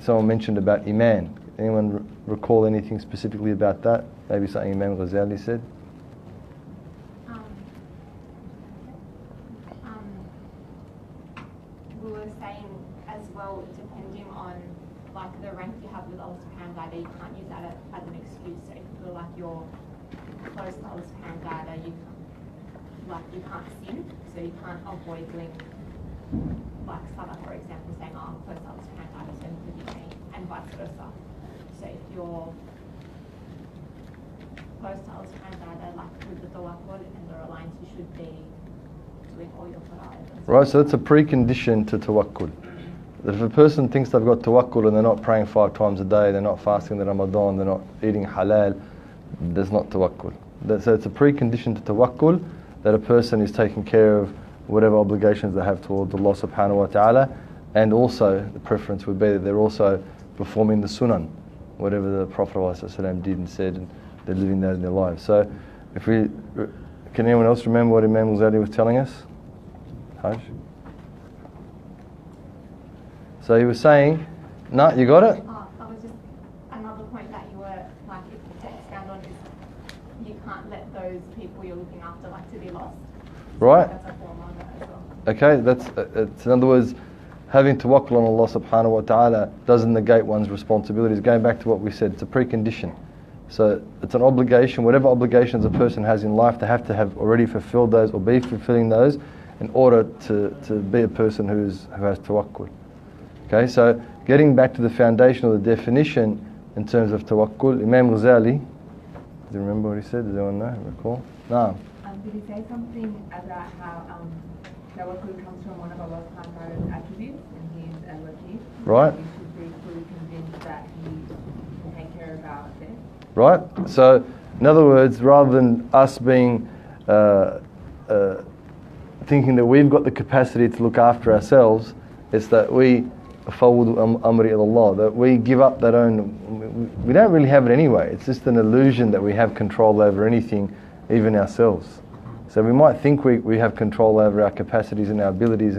someone mentioned about Iman. Anyone recall anything specifically about that? Maybe something Imam Ghazali said? We were saying as well, depending on like the rank you have with Allah subhanahu wa ta'ala, you can't use that as an excuse. So if you feel like you're close to Allah subhanahu wa ta'ala, you can't sin, so you can't avoid doing like salah, for example, saying, oh, I'm close to Allah subhanahu wa ta'ala, so forgive me, and vice versa. So if you're close to Allah subhanahu wa ta'ala, like with the tawakkul and the reliance, you should be doing all your fara'id. Right, so that's a precondition to tawakkul. That if a person thinks they've got tawakkul and they're not praying 5 times a day, they're not fasting the Ramadan, they're not eating halal, there's not tawakkul. So it's a precondition to tawakkul that a person is taking care of whatever obligations they have towards Allah subhanahu wa ta'ala, and also the preference would be that they're also performing the sunan, whatever the Prophet ﷺ did and said, and they're living that in their lives. So can anyone else remember what Imam Ghazali was telling us? Hajj? So he was saying, no, you got it? That was just another point that you were like, if to expand on is you can't let those people you're looking after like to be lost. Right. That's a form of that as well. Okay, it's in other words, having tawakkul on Allah subhanahu wa ta'ala doesn't negate one's responsibilities. Going back to what we said, it's a precondition. So it's an obligation, whatever obligations a person has in life, they have to have already fulfilled those or be fulfilling those in order to be a person who has tawakkul. Okay, so getting back to the foundation of the definition in terms of tawakkul, Imam Ghazali, do you remember what he said? Does anyone know? Recall? No. Did he say something about how tawakkul comes from one of Allah subhanahu wa ta'ala's attributes, and he is al-Wakil? Right. We should be fully convinced that he can take care of our affairs. Right? So, in other words, rather than us being thinking that we've got the capacity to look after ourselves, it's that we fawwadu amri ila Allah, that we give up that own. We don't really have it anyway. It's just an illusion that we have control over anything, even ourselves. So we might think we have control over our capacities and our abilities,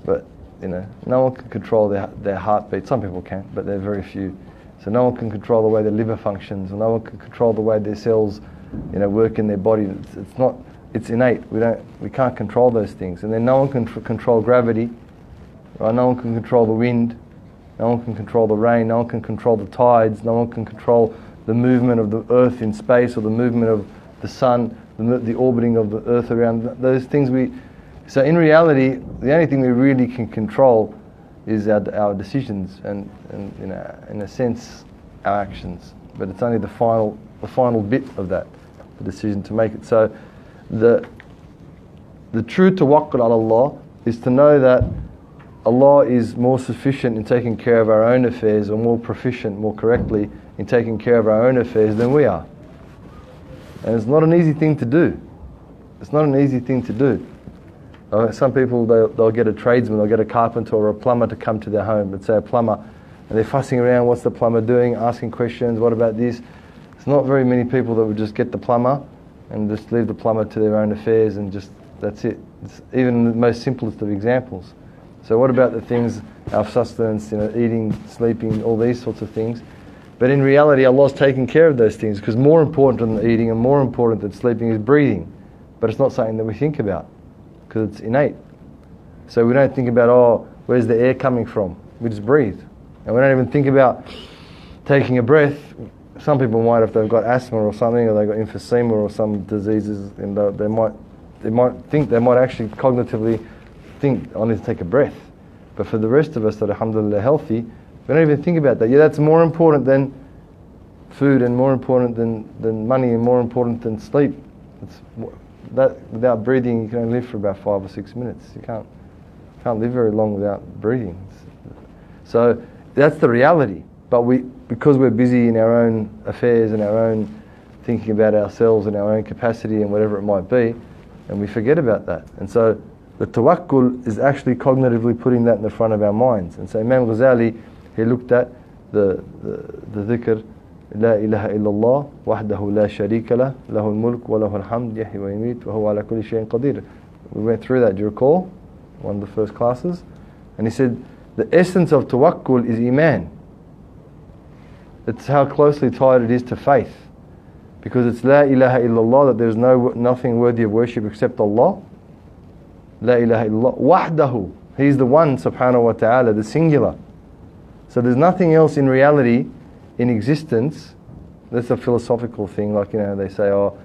but no one can control their heartbeat. Some people can, but they're very few. So no one can control the way their liver functions, or no one can control the way their cells, work in their body. It's innate. We can't control those things. And then no one can control gravity. Right? No one can control the wind. No one can control the rain. No one can control the tides. No one can control the movement of the earth in space, or the movement of the sun, the orbiting of the earth around those things. So in reality, the only thing we really can control is our decisions and in a sense our actions. But it's only the final bit of that, the decision to make it. So the true tawakkul ala Allah is to know that Allah is more sufficient in taking care of our own affairs, or more proficient, more correctly in taking care of our own affairs than we are. And it's not an easy thing to do. It's not an easy thing to do. Some people, they'll get a tradesman, they'll get a carpenter or a plumber to come to their home, let's say a plumber, and they're fussing around, what's the plumber doing, asking questions, what about this? It's not very many people that would just get the plumber and just leave the plumber to their own affairs and just, that's it. It's even the most simplest of examples. So what about the things, our sustenance, eating, sleeping, all these sorts of things? But in reality, Allah's taking care of those things, because more important than eating and more important than sleeping is breathing. But it's not something that we think about, because it's innate. So we don't think about, where's the air coming from? We just breathe. And we don't even think about taking a breath. Some people might, if they've got asthma or something, or they've got emphysema or some diseases, and they might actually cognitively think, I need to take a breath. But for the rest of us that are alhamdulillah healthy, we don't even think about that. Yeah, that's more important than food, and more important than money, and more important than sleep. Without breathing, you can only live for about 5 or 6 minutes. You can't live very long without breathing. So that's the reality. But because we're busy in our own affairs and our own thinking about ourselves and our own capacity and whatever it might be, and we forget about that. And so the tawakkul is actually cognitively putting that in the front of our minds. And so Imam Ghazali, he looked at the dhikr, لا إله إلا الله وحده لا شريك له له الملك وله الحمد يحيي ويميت وهو على كل شيء قدير. We went through that, do you recall? One of the first classes. And he said, the essence of tawakkul is iman. It's how closely tied it is to faith. Because it's la ilaha illallah, that there's nothing worthy of worship except Allah. La ilaha illallah wahdahu. He's the one, subhanahu wa ta'ala, the singular. So there's nothing else in reality, in existence. That's a philosophical thing, like, they say, oh,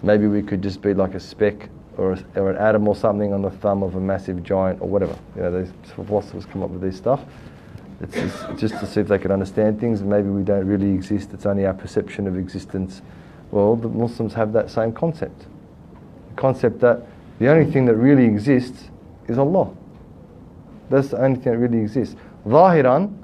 maybe we could just be like a speck or an atom or something on the thumb of a massive giant or whatever. These philosophers come up with this stuff. It's just to see if they can understand things. Maybe we don't really exist, it's only our perception of existence. Well, the Muslims have that same concept. The concept that the only thing that really exists is Allah. That's the only thing that really exists. Zahiran,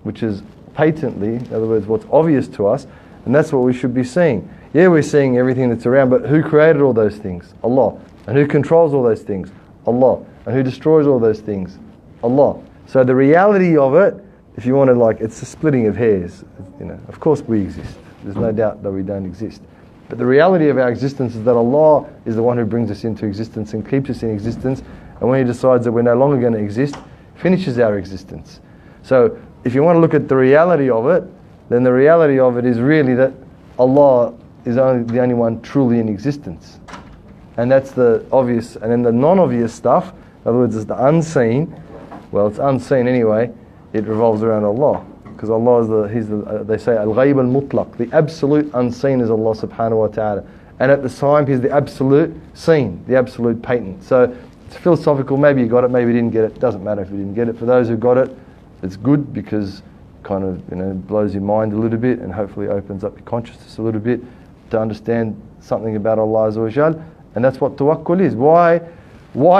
which is patently, in other words, what's obvious to us, and that's what we should be seeing. Yeah, we're seeing everything that's around, but who created all those things? Allah. And who controls all those things? Allah. And who destroys all those things? Allah. So the reality of it, if you want to, it's a splitting of hairs. Of course we exist. There's no doubt that we don't exist. But the reality of our existence is that Allah is the one who brings us into existence and keeps us in existence. And when He decides that we're no longer going to exist, finishes our existence. So if you want to look at the reality of it, then the reality of it is really that Allah is the only one truly in existence. And that's the obvious. And then the non-obvious stuff, in other words, is the unseen. Well, it's unseen anyway. It revolves around Allah. Because Allah is they say, al-ghayb al-mutlaq. The absolute unseen is Allah subhanahu wa ta'ala. And at the same, He's the absolute seen, the absolute patent. So it's philosophical. Maybe you got it, maybe you didn't get it. Doesn't matter if you didn't get it. For those who got it, it's good, because kind of blows your mind a little bit and hopefully opens up your consciousness a little bit to understand something about Allah Azza wa Jal. And that's what tawakkul is. Why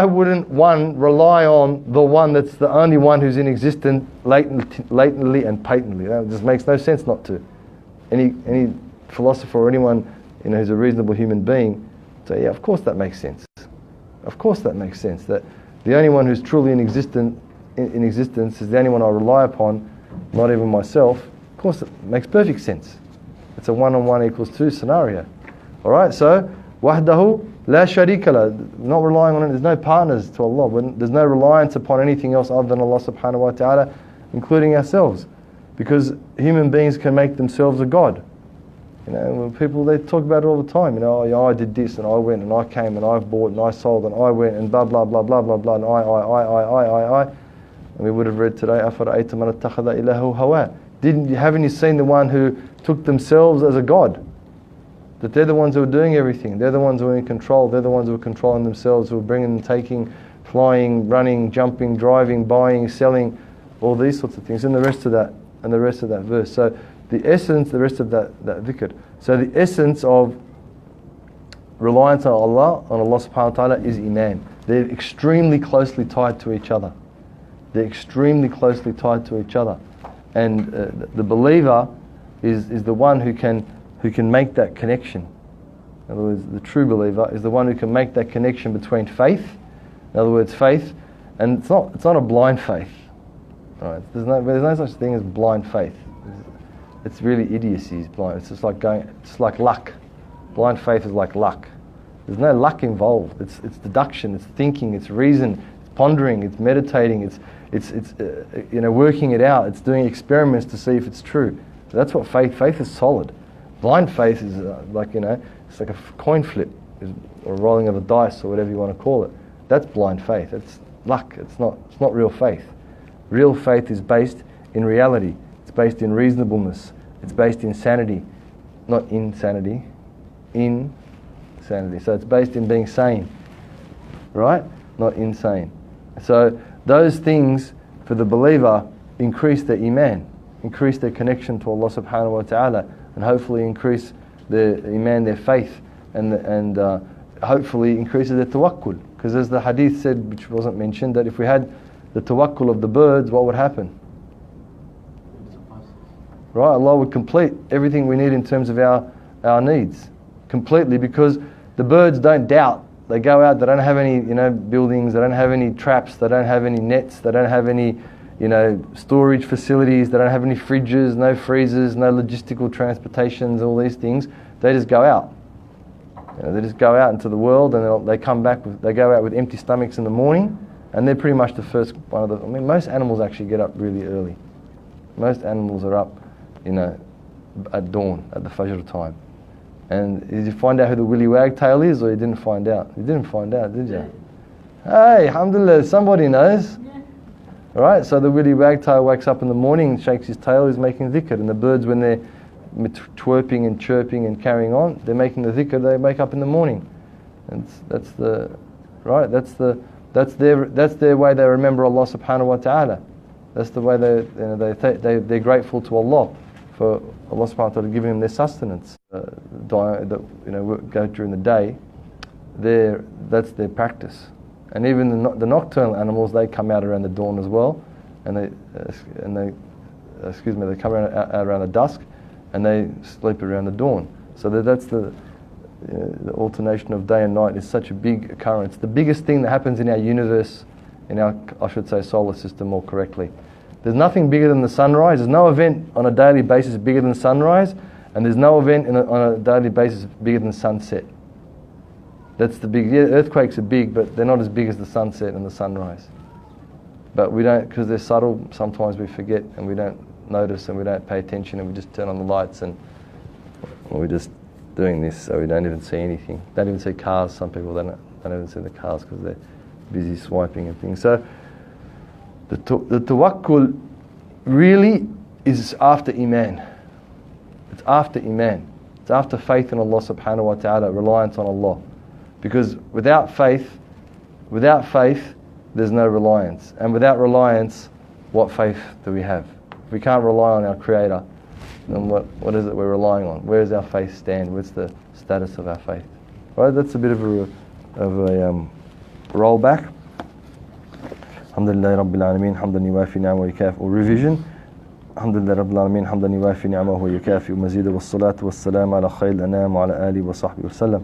wouldn't one rely on the one that's the only one who's in existence latently and patently? That just makes no sense not to. Any philosopher or anyone who's a reasonable human being say, yeah, of course that makes sense. Of course that makes sense. That the only one who's truly in existence is the only one I rely upon, not even myself. Of course it makes perfect sense. It's a 1 + 1 = 2 scenario. Alright, so wahdahu la sharika la, not relying on it, there's no partners to Allah, there's no reliance upon anything else other than Allah subhanahu wa ta'ala, including ourselves. Because human beings can make themselves a God. People, they talk about it all the time. I did this and I went and I came and I've bought and I sold and I went and blah blah blah blah blah blah and I. And we would have read today, أَفَرَأَيْتَ مَنِ اتَّخَذَ إِلَهُ هَوَاهُ. Haven't you seen the one who took themselves as a God? That they're the ones who are doing everything. They're the ones who are in control. They're the ones who are controlling themselves, who are bringing and taking, flying, running, jumping, driving, buying, selling, all these sorts of things. And the rest of that verse. So the essence, the rest of that dhikr. So the essence of reliance on Allah subhanahu wa ta'ala is iman. They're extremely closely tied to each other. They're extremely closely tied to each other. And the believer is the one who can make that connection. In other words, the true believer is the one who can make that connection between faith, in other words, faith, and it's not a blind faith. Right? There's no such thing as blind faith. It's really idiocy. It's blind. It's just like luck. Blind faith is like luck. There's no luck involved. It's deduction. It's thinking. It's reason. It's pondering. It's meditating. It's working it out. It's doing experiments to see if it's true. That's what faith is solid. Blind faith is it's like a coin flip or rolling of the dice or whatever you want to call it. That's blind faith. It's luck. It's not real faith. Real faith is based in reality. It's based in reasonableness. It's based in sanity, not insanity. Insanity. So it's based in being sane, right? Not insane. So those things for the believer increase their iman, increase their connection to Allah subhanahu wa ta'ala, and hopefully increase their iman, their faith, and hopefully increases their tawakkul. Because as the hadith said, which wasn't mentioned, that if we had the tawakkul of the birds, what would happen? Right, Allah would complete everything we need in terms of our needs completely, because the birds don't doubt. They go out, they don't have any buildings, they don't have any traps, they don't have any nets, they don't have any storage facilities, they don't have any fridges, no freezers, no logistical transportations, all these things. They just go out. They just go out into the world, and they come back. They go out with empty stomachs in the morning, And they're pretty much the first one of the... I mean, most animals actually get up really early. Most animals are up, at dawn, at the Fajr time. And did you find out who the willy wagtail is, or you didn't find out? You didn't find out, did you? Hey, alhamdulillah, somebody knows. Alright, so the willy wagtail wakes up in the morning, shakes his tail, he's making dhikr. And the birds, when they're twerping and chirping and carrying on, they're making the dhikr they wake up in the morning. And that's their way they remember Allah subhanahu wa ta'ala. That's the way they're grateful to Allah for Allah subhanahu wa ta'ala giving them their sustenance. Go during the day, that's their practice. And even the nocturnal animals, they come out around the dawn as well, and they come out around the dusk, and they sleep around the dawn. So that's the alternation of day and night is such a big occurrence. The biggest thing that happens in our universe, in our, I should say, solar system more correctly. There's nothing bigger than the sunrise. There's no event on a daily basis bigger than sunrise, and there's no event on a daily basis bigger than sunset. That's the big... Yeah, earthquakes are big, but they're not as big as the sunset and the sunrise. But we don't, because they're subtle, sometimes we forget and we don't notice and we don't pay attention and we just turn on the lights and we're just doing this, so we don't even see anything. Don't even see cars. Some people don't even see the cars because they're busy swiping and things. So the tawakkul really is after Iman. It's after Iman. It's after faith in Allah subhanahu wa ta'ala, reliance on Allah. Because without faith, there's no reliance. And without reliance, what faith do we have? If we can't rely on our Creator, then what is it we're relying on? Where does our faith stand? What's the status of our faith? Right, that's a bit of a rollback. Alhamdulillah Rabbil Alameen, hamdan yuwafi ni'amahu wa yukafi, or revision. Alhamdulillah Rabbil Alameen, hamdan yuwafi ni'amahu wa yukafi, wa mazida wa salatu wa salam ala khayl anam wa ala alihi wa sahbihi wa sallam.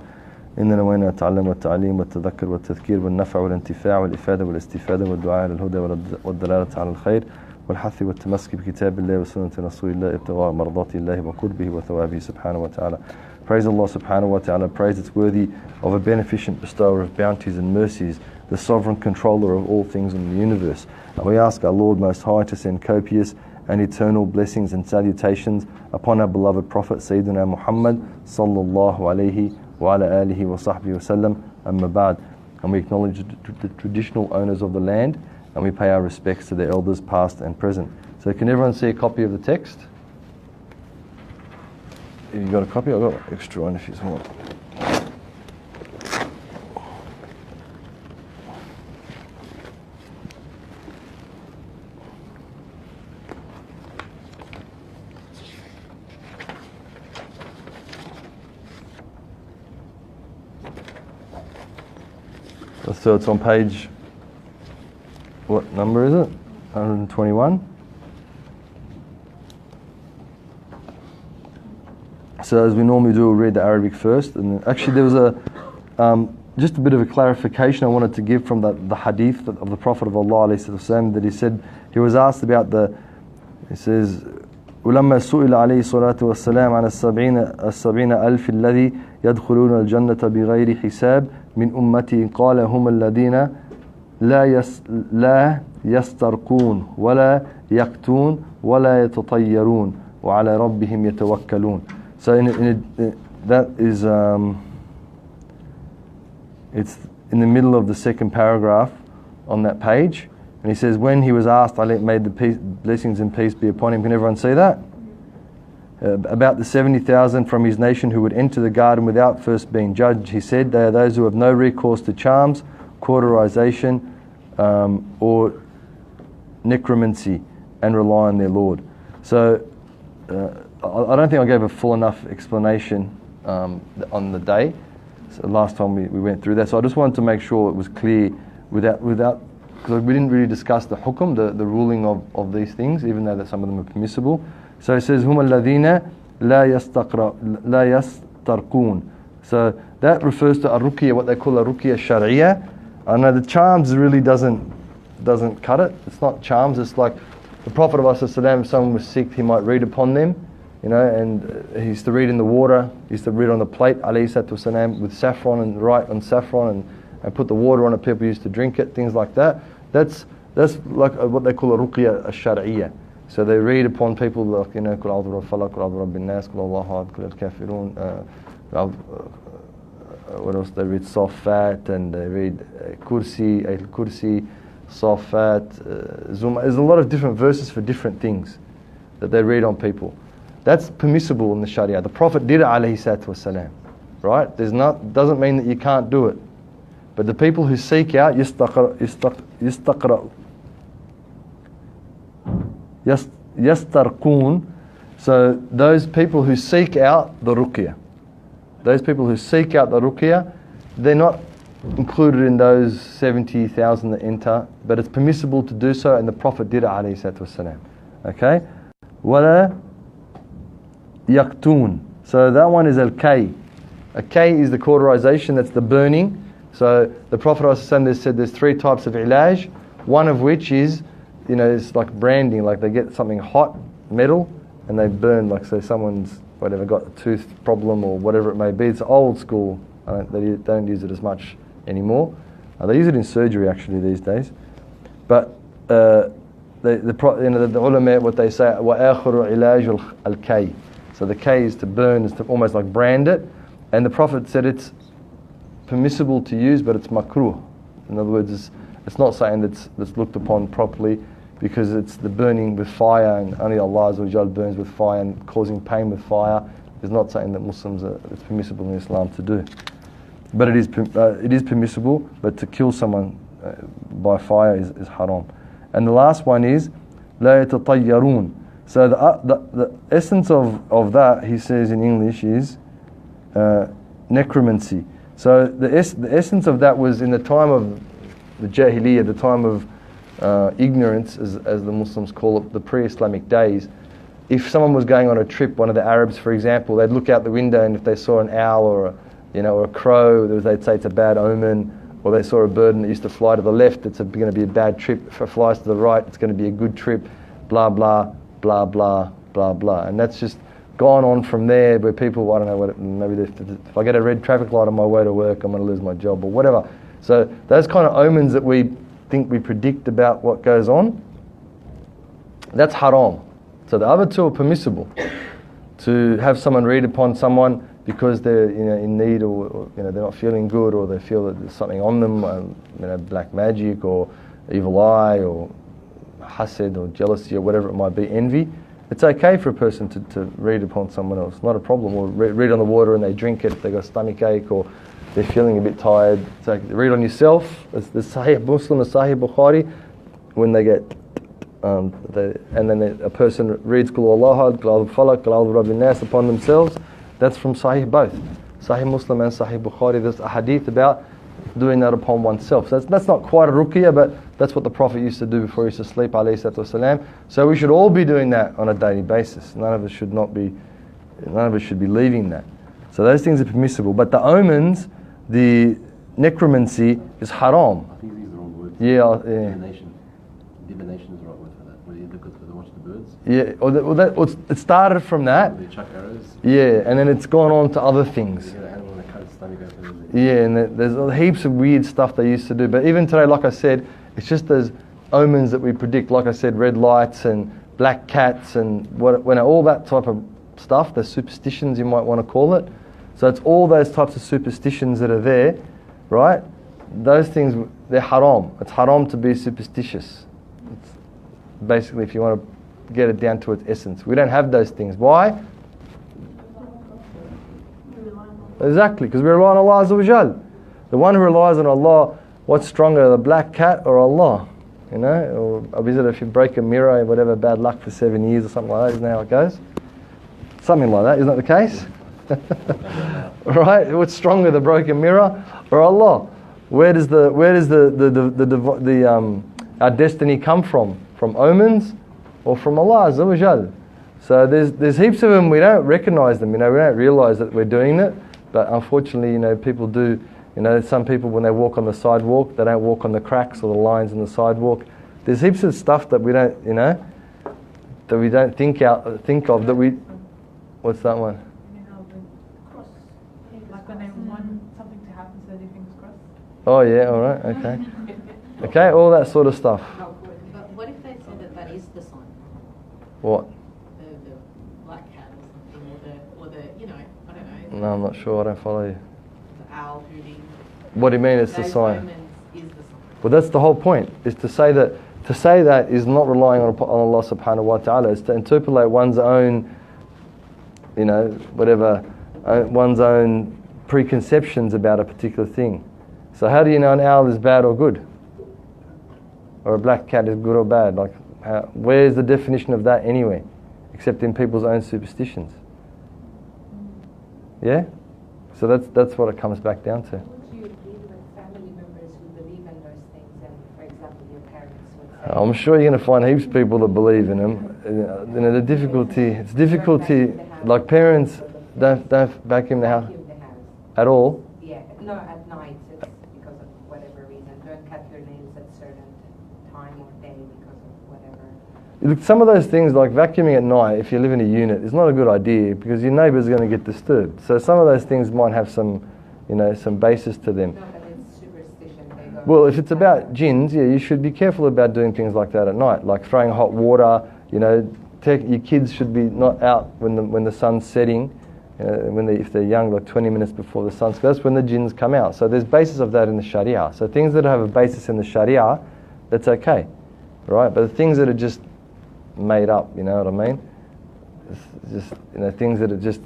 إننا نوينا التعلم والتعليم والتذكر والتذكير والنفع والانتفاع والإفادة والاستفادة والدعاء للهدى والدلالة على الخير والحث والتمسك بكتاب الله وسنة رسول الله ابتغاء مرضات الله وقربه وثوابه سبحانه وتعالى. Praise Allah subhanahu wa ta'ala. Praise it's worthy of a beneficent bestower of bounties and mercies, the sovereign controller of all things in the universe. And we ask our Lord Most High to send copious and eternal blessings and salutations upon our beloved Prophet Sayyidina Muhammad sallallahu alayhi wa ala alihi wa sahbihi wa sallam, amma ba'd. And we acknowledge the traditional owners of the land, and we pay our respects to their elders past and present. So can everyone see a copy of the text? Have you got a copy? I've got an extra one if you want. So it's on page, what number is it? 121. So as we normally do, we'll read the Arabic first. And actually there was just a bit of a clarification I wanted to give from the hadith of the Prophet of Allah ﷺ, that he said, he was asked about he says, ولما سئل عليه الصلاة والسلام عن السبعين ألف الذي يدخلون الجنة بغير حساب من أمتي قال هم الذين لا يسترقون ولا يقتون ولا يتطيرون وعلى ربهم يتوكلون. So that is it's in the middle of the second paragraph on that page, and he says when he was asked, I made the blessings and peace be upon him. Can everyone see that? About the 70,000 from his nation who would enter the garden without first being judged, he said, they are those who have no recourse to charms, cauterization, or necromancy, and rely on their Lord. So I don't think I gave a full enough explanation on the day. So last time we went through that. So I just wanted to make sure it was clear without because we didn't really discuss the hukum, the ruling of these things, even though that some of them are permissible. So it says, هُمَ الَّذِينَ لَا يَسْتَرْقُونَ. So that refers to a ruqya, what they call a ruqya shar'iyya. I know the charms really doesn't cut it. It's not charms. It's like the Prophet of Allah, if someone was sick, he might read upon them, and he used to read in the water. He used to read on the plate, alayhi salatu wasalam, with saffron and write on saffron and put the water on it. People used to drink it, things like that. That's like what they call a ruqya al-shar'iyya. So they read upon people like, you know, Qul a'udhu bi rabbil falaq, Qul a'udhu bi rabbin nas, Qul Allahu ahad, Qul al-kafirun. What else they read? Safat, and they read Kursi, Ayatul Kursi, Safat, Zuma. There's a lot of different verses for different things that they read on people. That's permissible in the Sharia. The Prophet did it, alayhi salatu wasalam. Right? Doesn't mean that you can't do it. But the people who seek out yastarqoon, so those people who seek out the ruqya, they're not included in those 70,000 that enter, but it's permissible to do so, and the Prophet did it, alayhi salatu wasalam. Okay? Wala yaqtoon. So that one is al-kay. A kay is the cauterization, that's the burning. So the Prophet ﷺ said there's 3 types of ilaj, one of which is, you know, it's like branding, like they get something hot, metal, and they burn, like say someone's whatever got a tooth problem or whatever it may be. It's old school. They don't use it as much anymore. They use it in surgery actually these days. But the ulama, what they say, وَآخُرُ عِلَاجُ الْكَيْ. So the kay is to burn, is to almost like brand it. And the Prophet said it's permissible to use, but it's makruh. In other words, it's not something that's looked upon properly, because it's the burning with fire, and only Allah Azza wa Jal burns with fire and causing pain with fire. It's not something that Muslims it's permissible in Islam to do. But it is permissible, but to kill someone by fire is haram. And the last one is لا يتطيرون. So the essence of that, he says in English, is necromancy. So the essence of that was in the time of the Jahiliyyah, the time of ignorance, as the Muslims call it, the pre-Islamic days. If someone was going on a trip, one of the Arabs, for example, they'd look out the window, and if they saw an owl or a crow, they'd say it's a bad omen. Or they saw a bird and it used to fly to the left, it's going to be a bad trip. If it flies to the right, it's going to be a good trip. Blah blah blah blah blah blah. And that's just gone on from there, where people, I don't know what, maybe if I get a red traffic light on my way to work, I'm going to lose my job or whatever. So those kind of omens that we think we predict about what goes on, that's haram. So the other two are permissible. To have someone read upon someone because they're in need, or they're not feeling good, or they feel that there's something on them, black magic or evil eye or hased or jealousy or whatever it might be, envy. It's okay for a person to read upon someone else, not a problem. Or read on the water and they drink it if they've got a stomach ache or they're feeling a bit tired. It's like, read on yourself. It's the Sahih Muslim, the Sahih Bukhari, when they get and then a person reads Qul Allahu ahad, Qul a'udhu bi falaq, Qul a'udhu bi rabbin nas upon themselves. That's from Sahih both, Sahih Muslim and Sahih Bukhari. There's a hadith about doing that upon oneself. So that's not quite a ruqya, but that's what the Prophet used to do before he used to sleep, alayhi salatu wasalam. So we should all be doing that on a daily basis. None of us should be leaving that. So those things are permissible. But the omens, the necromancy, is haram. I think these are the wrong words. Yeah. Divination is the right word for that. When you look at the watch the birds. Yeah, it started from that. They chuck arrows. Yeah, and then it's gone on to other things. They get an animal and they cut its stomach open. Yeah, and there's heaps of weird stuff they used to do. But even today, like I said, it's just those omens that we predict. Like I said, red lights and black cats and when all that type of stuff, the superstitions you might want to call it. So it's all those types of superstitions that are there, right? Those things, they're haram. It's haram to be superstitious. It's basically, if you want to get it down to its essence. We don't have those things. Why? Exactly, because we rely on Allah Azza wa Jal. The one who relies on Allah, what's stronger, the black cat or Allah? Or is it if you break a mirror, whatever, bad luck for 7 years or something like that? Isn't that how it goes? Something like that, isn't that the case? Right? What's stronger, the broken mirror or Allah? Where does our destiny come from? From omens or from Allah Azza wa Jal? So there's heaps of them. We don't recognize them. We don't realize that we're doing it. But unfortunately, people do. Some people, when they walk on the sidewalk, they don't walk on the cracks or the lines in the sidewalk. There's heaps of stuff that we don't, that we don't think of. That we. What's that one? The cross. Like when they want something to happen, so they think it's cross. Oh yeah, all right, okay. Okay, all that sort of stuff. But what if they say that that is the sign? What? The black cat or something, or the you know, I don't know. No, I'm not sure. I don't follow you. The owl hooting. What do you mean it's the Those sign? omens is the sign. Well, that's the whole point, is to say that is not relying on Allah subhanahu wa ta'ala. It's to interpolate one's own, you know, whatever, one's own preconceptions about a particular thing. So how do you know an owl is bad or good? Or a black cat is good or bad? Like, where's the definition of that anyway? Except in people's own superstitions. Yeah? So that's what it comes back down to. Would you agree with family members who believe in those things, and for example, your parents would say? I'm sure you're going to find heaps of people that believe in them. You know, it's difficulty. Like parents don't vacuum the house Vacuum the house. at all. Yeah, no, at night it's because of whatever reason. Don't cut your nails at certain time or day because of whatever. Look, some of those things, like vacuuming at night, if you live in a unit, is not a good idea because your neighbours are going to get disturbed. So some of those things might have some, you know, some basis to them. No, but it's superstition. They go Well, if it's about jinns, yeah, you should be careful about doing things like that at night, like throwing hot water. You know, your kids should be not out when the sun's setting. If they're young, like 20 minutes before the sun. That's when the jinns come out. So there's basis of that in the Sharia. So things that have a basis in the Sharia, that's okay, right? But the things that are just made up, you know what I mean? It's just, you know, things that are just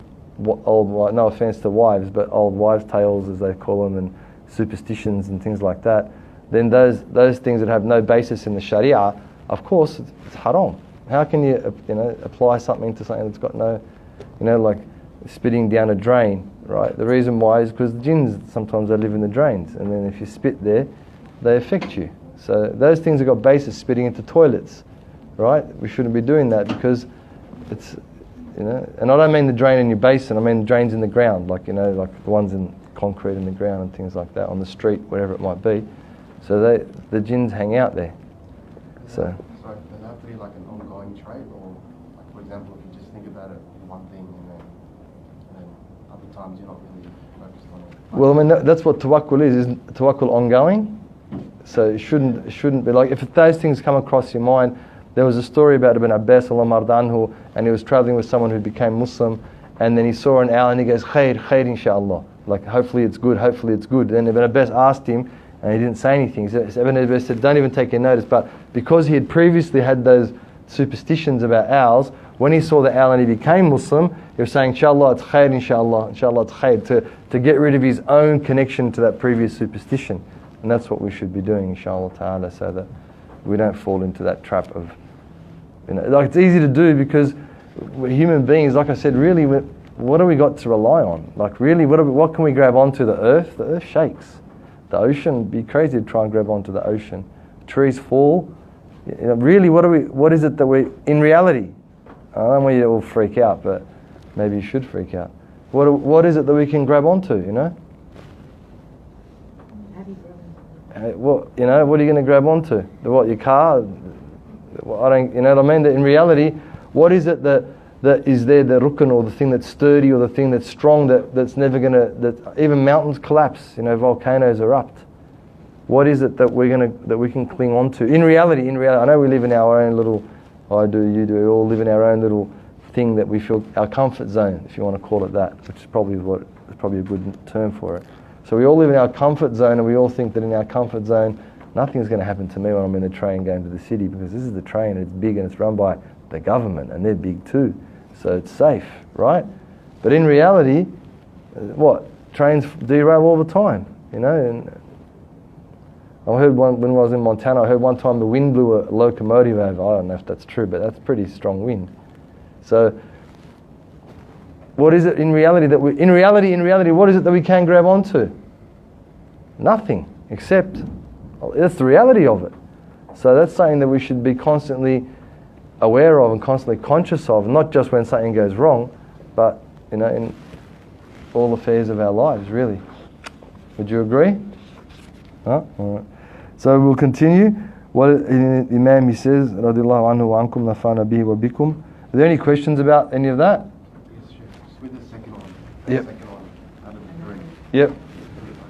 old, no offense to wives, but old wives' tales, as they call them, and superstitions and things like that. Then those things that have no basis in the Sharia, of course, it's haram. How can you apply something to something that's got no, you know, like spitting down a drain, right? The reason why is because the jinns, sometimes they live in the drains, and then if you spit there, they affect you. So those things have got basis, spitting into toilets, right? We shouldn't be doing that because it's, you know, and I don't mean the drain in your basin, I mean drains in the ground, like, you know, like the ones in concrete in the ground and things like that, on the street, whatever it might be. So the jinns hang out there. So. Sorry, does that have to be like an ongoing trait, or like, for example, if you just think about it, one thing, and then other times you're not really focused on it? Well, I mean, that's what tawakkul is. Isn't tawakkul ongoing? So it shouldn't be like, if those things come across your mind. There was a story about Ibn Abbas anhu, and he was travelling with someone who became Muslim, and then he saw an owl and he goes, khair, khair inshallah. Like, hopefully it's good, hopefully it's good. Then Ibn Abbas asked him, and he didn't say anything. So Ibn Abbas said, don't even take your notice. But because he had previously had those superstitions about owls, when he saw the owl and he became Muslim, he was saying, inshallah it's khair, inshallah it's khair, to get rid of his own connection to that previous superstition. And that's what we should be doing, inshallah ta'ala, so that we don't fall into that trap of, you know, like, it's easy to do because we're human beings. Like I said, really, what have we got to rely on? Like, really, what can we grab onto? The earth shakes. The ocean, it'd be crazy to try and grab onto the ocean. Trees fall. You know, really, what is it that in reality, I don't want you to all freak out, but maybe you should freak out. What is it that we can grab onto, you know? What are you going to grab onto? Your car? You know what I mean? That in reality, what is it that is there, the rukn, or the thing that's sturdy, or the thing that's strong, that's never going to, that even mountains collapse, you know, volcanoes erupt. What is it that we can cling on to? In reality, I know we live in our own little, I do, you do, we all live in our own little thing that we feel, our comfort zone, if you want to call it that, which is probably a good term for it. So we all live in our comfort zone, and we all think that in our comfort zone, nothing's going to happen to me when I'm in the train going to the city, because this is the train, and it's big, and it's run by the government, and they're big too. So it's safe, right? But in reality, trains derail all the time, you know. And I heard when I was in Montana, I heard one time the wind blew a locomotive over. I don't know if that's true, but that's pretty strong wind. So what is it in reality in reality, what is it that we can grab onto? Nothing, except that's the reality of it. So that's something that we should be constantly aware of and constantly conscious of, not just when something goes wrong, but, you know, in all affairs of our lives, really. Would you agree? Huh? All right. So we'll continue. What Imam, he says, radiyallahu anhu wa ankum nafana bihi wa bikum. Are there any questions about any of that? Yes, Sheikh. With the second one. Yep. The second one, out of the three. Yep.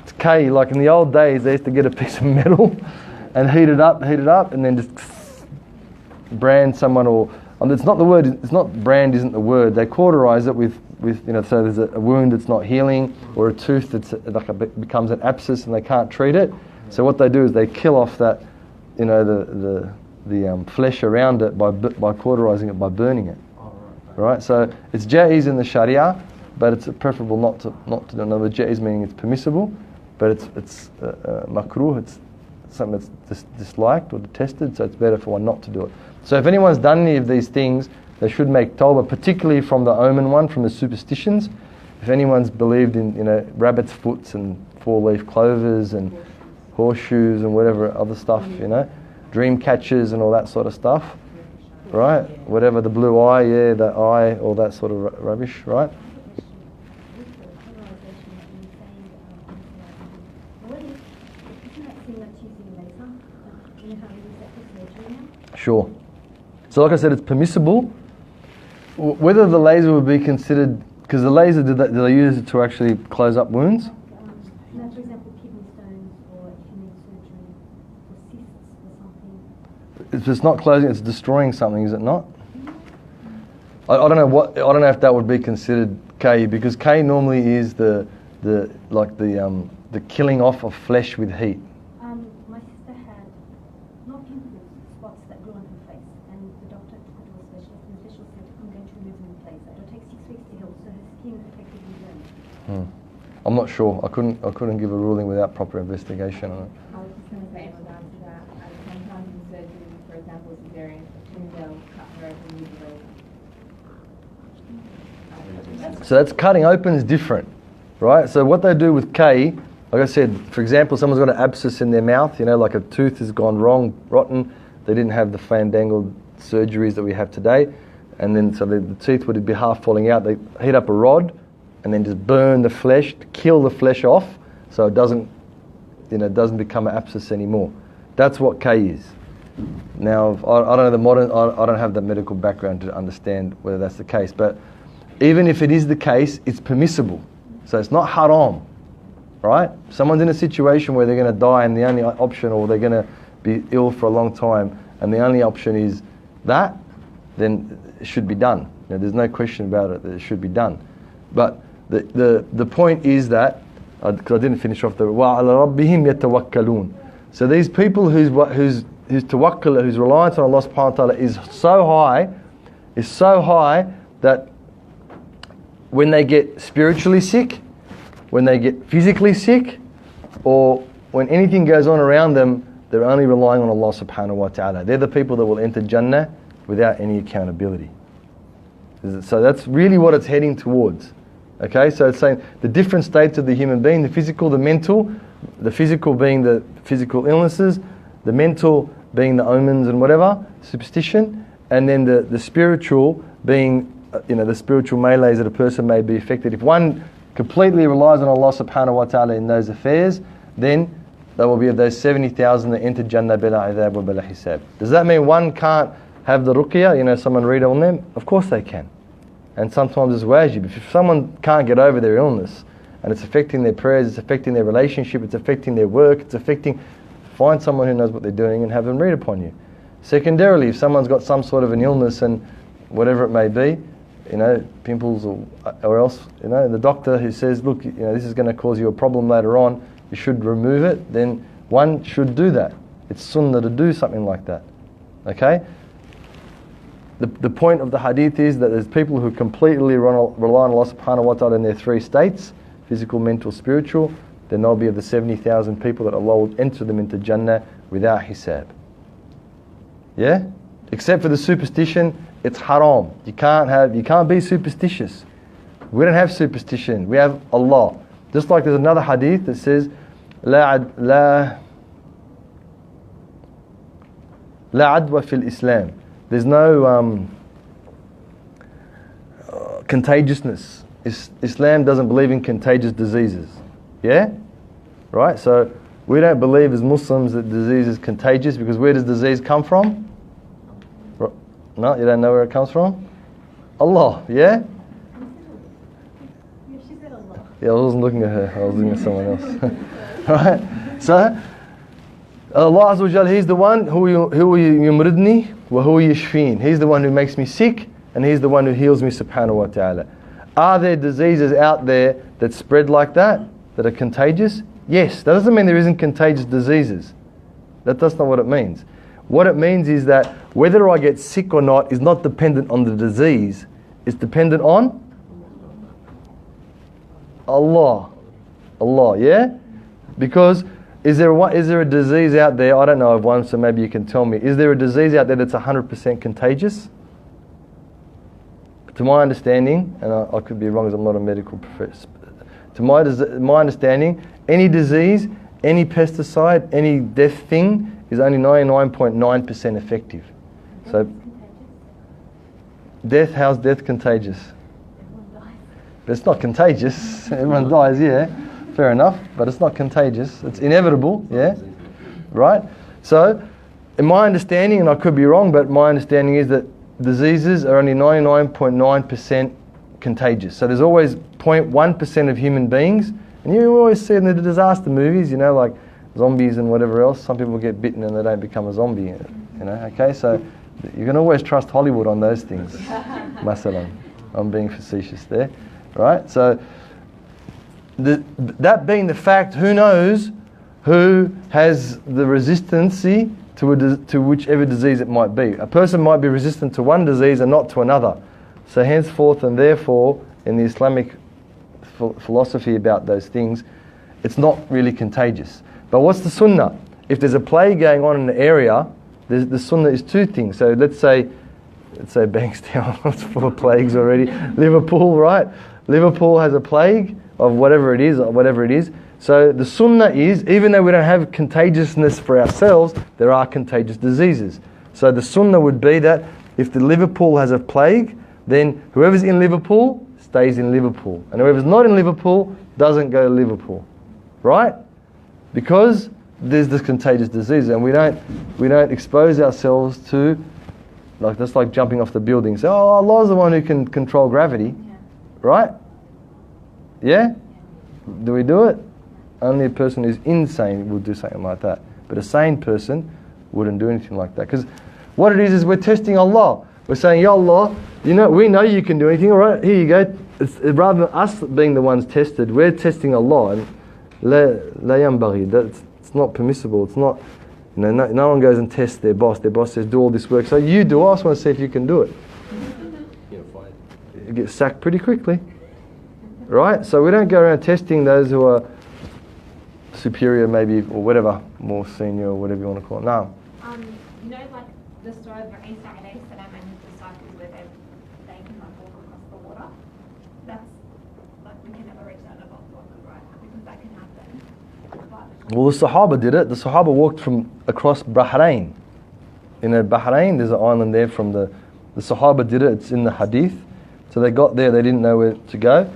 It's K. Like in the old days, they used to get a piece of metal and heat it up, and then just brand someone, or it's not the word. It's not brand. Isn't the word. They cauterize it with so there's a wound that's not healing, or a tooth that's becomes an abscess and they can't treat it. So what they do is they kill off that, the flesh around it by cauterizing it, by burning it. Right. So it's jaiz in the Sharia, but it's preferable not to do. In other words, jaiz meaning it's permissible, but it's makruh. It's something that's disliked or detested. So it's better for one not to do it. So if anyone's done any of these things, they should make tawbah, particularly from the omen one, from the superstitions. If anyone's believed in, rabbit's foots and 4-leaf clovers and horseshoes and whatever other stuff, dream catchers and all that sort of stuff, right? Whatever, the blue eye, the eye, all that sort of rubbish, right? Sure. So like I said, it's permissible. Whether the laser would be considered, because the laser, do they use it to actually close up wounds? For example, kidney stones, or if you need surgery for cysts or something. If it's not closing, it's destroying something, is it not? I don't know if that would be considered K, because K normally is the killing off of flesh with heat. My sister had not pimples, spots that grew on her face, and the doctor took her to a specialist, and the specialist said, I'm going to remove them in place. It'll take 6 weeks to heal, so her skin effectively burned. I'm not sure. I couldn't give a ruling without proper investigation on it. I was just going to say in regards to that, sometimes in surgery, for example, cesarean, they'll cut her open with the laser. So that's cutting open is different, right? So what they do with K, like I said, for example, someone's got an abscess in their mouth, like a tooth has gone wrong, rotten. They didn't have the fandangled surgeries that we have today, and then so the teeth would be half falling out. They heat up a rod, and then just burn the flesh to kill the flesh off, so it doesn't become an abscess anymore. That's what K is. Now, I don't know I don't have the medical background to understand whether that's the case, but even if it is the case, it's permissible. So it's not haram, right? Someone's in a situation where they're going to die, and the only option, or they're going to be ill for a long time, and the only option is that, then it should be done. There's no question about it that it should be done. But the point is that, because I didn't finish off the وَعَلَى رَبِّهِمْ يَتَوَكَّلُونَ. So these people whose tawakkul, whose reliance on Allah subhanahu wa ta'ala is so high that when they get spiritually sick, when they get physically sick, or when anything goes on around them, they're only relying on Allah subhanahu wa ta'ala. They're the people that will enter Jannah without any accountability. So that's really what it's heading towards. Okay, so it's saying the different states of the human being, the physical, the mental, the physical being the physical illnesses, the mental being the omens and whatever, superstition, and then the spiritual being, the spiritual melees that a person may be affected. If one completely relies on Allah subhanahu wa ta'ala in those affairs, then there will be of those 70,000 that enter Jannah bila adhab wa bila hisab. Does that mean one can't have the ruqyah, someone read on them? Of course they can. And sometimes it's wajib. If someone can't get over their illness and it's affecting their prayers, it's affecting their relationship, it's affecting their work, find someone who knows what they're doing and have them read upon you. Secondarily, if someone's got some sort of an illness and whatever it may be, pimples or else, the doctor who says, look, this is going to cause you a problem later on, you should remove it, then one should do that. It's sunnah to do something like that. Okay? The point of the hadith is that there's people who completely rely on Allah subhanahu wa ta'ala in their 3 states, physical, mental, spiritual, then they'll be of the 70,000 people that Allah will enter them into Jannah without hisab. Yeah? Except for the superstition, it's haram. You can't be superstitious. We don't have superstition. We have Allah. Just like there's another hadith that says, La adwa fil Islam. There's no contagiousness. Islam doesn't believe in contagious diseases. Yeah? Right? So we don't believe as Muslims that disease is contagious, because where does disease come from? No, you don't know where it comes from? Allah, yeah? She said Allah. Yeah, I wasn't looking at her, I was looking at someone else. Right? So, Allah Azza wa Jal, He's the one who yumridni wa huwa yashfeen. He's the one who makes me sick, and He's the one who heals me, subhanahu wa ta'ala. Are there diseases out there that spread like that are contagious? Yes. That doesn't mean there isn't contagious diseases. That's not what it means. What it means is that whether I get sick or not is not dependent on the disease. It's dependent on Allah. Allah, yeah? Because is there a disease out there? I don't know of one, so maybe you can tell me. Is there a disease out there that's 100% contagious? To my understanding, and I could be wrong as I'm not a medical professor, to my understanding, any disease, any pesticide, any death thing is only 99.9% effective. So, how's death contagious? Everyone dies. But it's not contagious. Everyone dies, yeah. Fair enough, but it's not contagious. It's inevitable, yeah? Right? So, in my understanding, and I could be wrong, but my understanding is that diseases are only 99.9% contagious. So there's always 0.1% of human beings, and you always see in the disaster movies, you know, like zombies and whatever else, some people get bitten and they don't become a zombie, you know, okay? So you can always trust Hollywood on those things. Masalan. I'm being facetious there, right? So that being the fact, who knows who has the resistancy to whichever disease it might be. A person might be resistant to one disease and not to another. So henceforth and therefore, in the Islamic philosophy about those things, it's not really contagious. But what's the sunnah? If there's a plague going on in an area, the sunnah is two things. So let's say Bankstown, it's full of plagues already. Liverpool, right? Liverpool has a plague of whatever it is. So the sunnah is, even though we don't have contagiousness for ourselves, there are contagious diseases. So the sunnah would be that if the Liverpool has a plague, then whoever's in Liverpool stays in Liverpool. And whoever's not in Liverpool doesn't go to Liverpool. Right? Because there's this contagious disease, and we don't expose ourselves to, like, that's like jumping off the building. So, Allah's the one who can control gravity. Yeah. Right? Yeah? Do we do it? Only a person who's insane would do something like that. But a sane person wouldn't do anything like that. Because what it is we're testing Allah. We're saying, Ya Allah, we know you can do anything. All right, here you go. Rather than us being the ones tested, we're testing Allah. And la yanbaghi. It's not permissible. It's not. No one goes and tests their boss. Their boss says, do all this work. So you do. I just want to see if you can do it. You get sacked pretty quickly. Right? So we don't go around testing those who are superior, maybe, or whatever, more senior, or whatever you want to call it. No. Like the story of Isa alayhi salam and his disciples where they can walk across the water. That's like we can never reach that level of tawakkul, right? Because that can happen. Well, the Sahaba did it. The Sahaba walked across Bahrain. In Bahrain, there's an island there from the Sahaba did it. It's in the Hadith. So they got there, they didn't know where to go.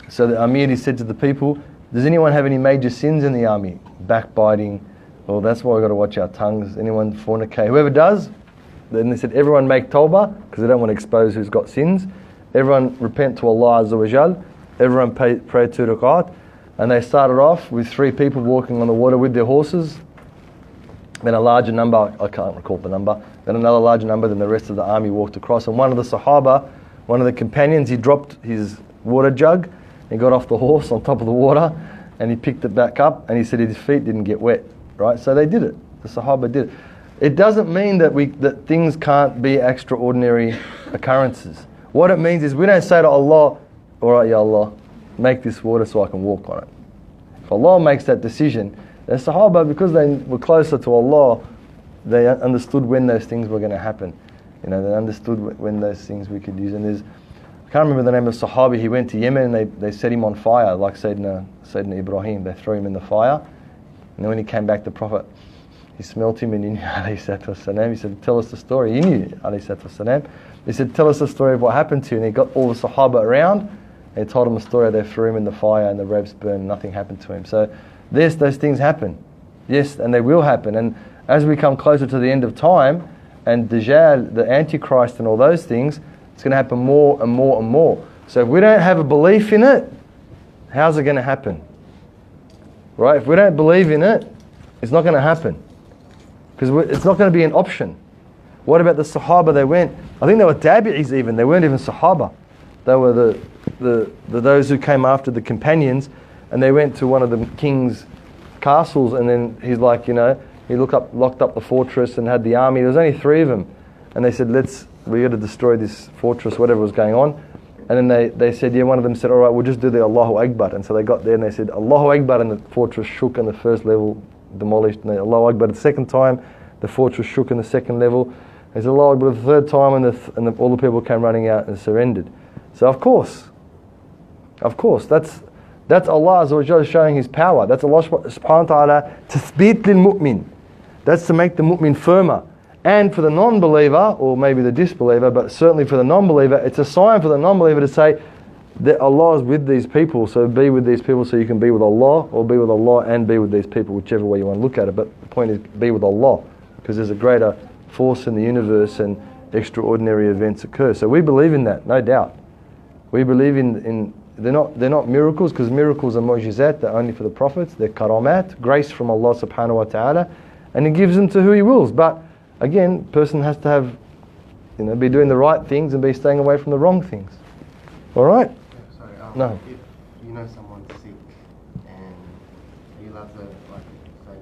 So the Amir said to the people, does anyone have any major sins in the army? Backbiting. Well, that's why we've got to watch our tongues. Anyone fornicate? Whoever does. Then they said, everyone make tawbah, because they don't want to expose who's got sins. Everyone repent to Allah Azza wa Jal. Everyone pray 2 rak'at. And they started off with 3 people walking on the water with their horses. Then a larger number, I can't recall the number, then another larger number, then the rest of the army walked across. And one of the Sahaba, one of the companions, he dropped his water jug. He got off the horse on top of the water and he picked it back up and he said his feet didn't get wet. Right? So they did it. The Sahaba did it. It doesn't mean that things can't be extraordinary occurrences. What it means is we don't say to Allah, all right, Ya Allah, make this water so I can walk on it. If Allah makes that decision, the Sahaba, because they were closer to Allah, they understood when those things were going to happen. They understood when those things we could use. And I can't remember the name of the Sahabi. He went to Yemen and they set him on fire, like Sayyidina Ibrahim. They threw him in the fire. And then when he came back, the Prophet, he smelt him and he knew, alayhi salatu wasalam. He said, tell us the story. He knew, alayhi salatu wasalam. He said, tell us the story of what happened to you. And he got all the Sahaba around and he told them the story. They threw him in the fire and the ropes burned. Nothing happened to him. So those things happen. Yes, and they will happen. And as we come closer to the end of time and Dajjal, the Antichrist and all those things, it's going to happen more and more and more. So if we don't have a belief in it, how's it going to happen? Right? If we don't believe in it, it's not going to happen. Because it's not going to be an option. What about the Sahaba? They went, I think they were Tabi'is even, they weren't even Sahaba. They were those who came after the companions, and they went to one of the king's castles, and then he's like, he locked up the fortress and had the army. There was only 3 of them. And they said, we got to destroy this fortress, whatever was going on. And then they said, one of them said, all right, we'll just do the Allahu Akbar. And so they got there and they said, Allahu Akbar, and the fortress shook, and the first level demolished. And Allahu Akbar the second time, the fortress shook in the second level. They said Allahu Akbar the third time, and all the people came running out and surrendered. So of course, that's Allah Azza wa Jalla showing His power. That's Allah subhanahu wa ta'ala tathbit lil mu'min. That's to make the mu'min firmer. And for the non-believer, or maybe the disbeliever, but certainly for the non-believer, it's a sign for the non-believer to say that Allah is with these people, so be with these people so you can be with Allah, or be with Allah and be with these people, whichever way you want to look at it. But the point is, be with Allah, because there's a greater force in the universe and extraordinary events occur. So we believe in that, no doubt. We believe in they're not miracles, because miracles are mu'jizat, they're only for the prophets, they're karamat, grace from Allah subhanahu wa ta'ala, and He gives them to who He wills. But again, person has to have, be doing the right things and be staying away from the wrong things. All right? Sorry, No. If you know someone's sick, and are you allowed to say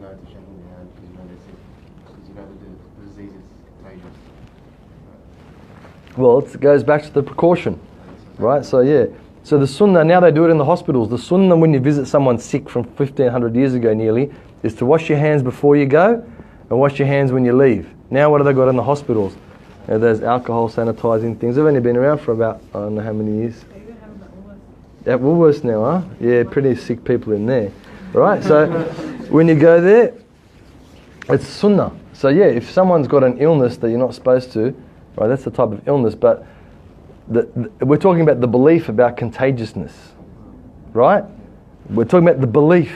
no to shaking their hand because you know they're sick, because you know the disease is contagious? Well, it goes back to the precaution, right? So yeah. So the sunnah, now they do it in the hospitals. The sunnah when you visit someone sick from 1500 years ago nearly, is to wash your hands before you go and wash your hands when you leave. Now what have they got in the hospitals? There's alcohol sanitizing things. They've only been around for about, I don't know how many years. At Woolworths now, huh? Yeah, pretty sick people in there. Right? So when you go there, it's sunnah. So yeah, if someone's got an illness that you're not supposed to, right, that's the type of illness, but we're talking about the belief about contagiousness, right? We're talking about the belief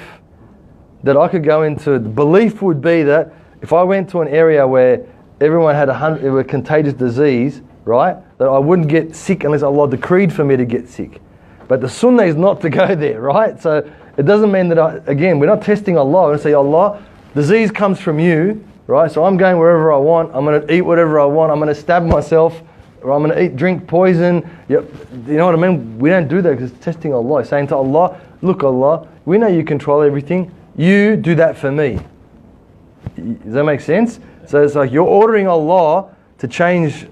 that I could go into. The belief would be that if I went to an area where everyone had a contagious disease, right, that I wouldn't get sick unless Allah decreed for me to get sick. But the sunnah is not to go there, right? So it doesn't mean that, again, we're not testing Allah. We're going to say, Allah, disease comes from you, right? So I'm going wherever I want. I'm going to eat whatever I want. I'm going to stab myself, or I'm going to drink poison. You know what I mean? We don't do that because it's testing Allah. It's saying to Allah, look, Allah, we know you control everything. You do that for me. Does that make sense? So it's like you're ordering Allah to change.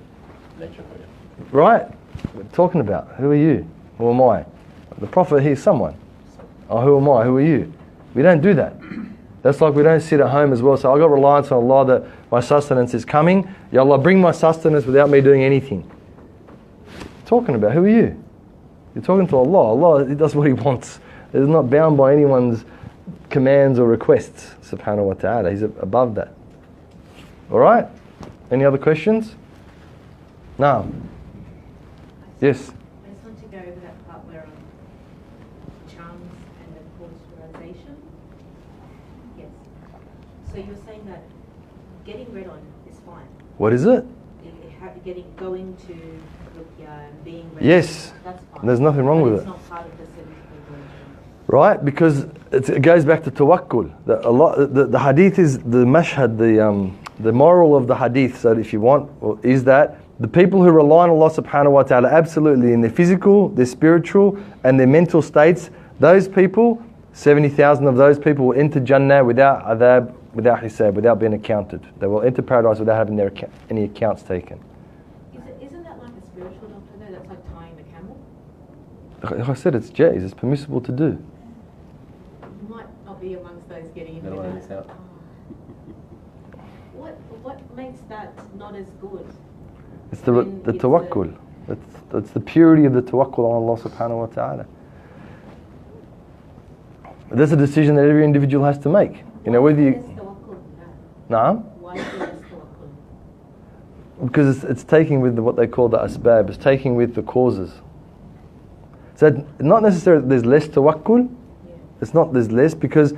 Right? We're talking about, who are you? Who am I? The Prophet, he's someone. Oh, who am I? Who are you? We don't do that. That's like we don't sit at home as well. So I've got reliance on Allah that my sustenance is coming. Ya Allah, bring my sustenance without me doing anything. Talking about, who are you? You're talking to Allah. Allah, He does what He wants. He's not bound by anyone's commands or requests, subhanahu wa ta'ala. He's above that. Alright? Any other questions? No. Yes? I just want to go over that part where charms and the cauterization. Yes. So you're saying that getting red on is fine. What is it? Going to Ruqya and being red. Yes. That's fine. There's nothing wrong with it. It's not part of the certificate. Right? Because it goes back to tawakkul. The hadith is the mashhad, the moral of the hadith, so if you want, is that the people who rely on Allah subhanahu wa ta'ala absolutely in their physical, their spiritual and their mental states, those people, 70,000 of those people will enter Jannah without adhab, without hisab, without being accounted. They will enter paradise without having any accounts taken. Isn't that like a spiritual doctor though? That's like tying the camel? Like I said, it's jaiz, it's permissible to do. You might not be amongst those getting into That'll that. miss out. What makes that not as good? It's the tawakkul. It's the purity of the tawakkul on Allah subhanahu wa ta'ala. That's a decision that every individual has to make. You know, whether you... No? Why is there less tawakkul? Because it's taking with what they call the asbab. It's taking with the causes. So not necessarily that there's less tawakkul. Yeah. It's not there's less, because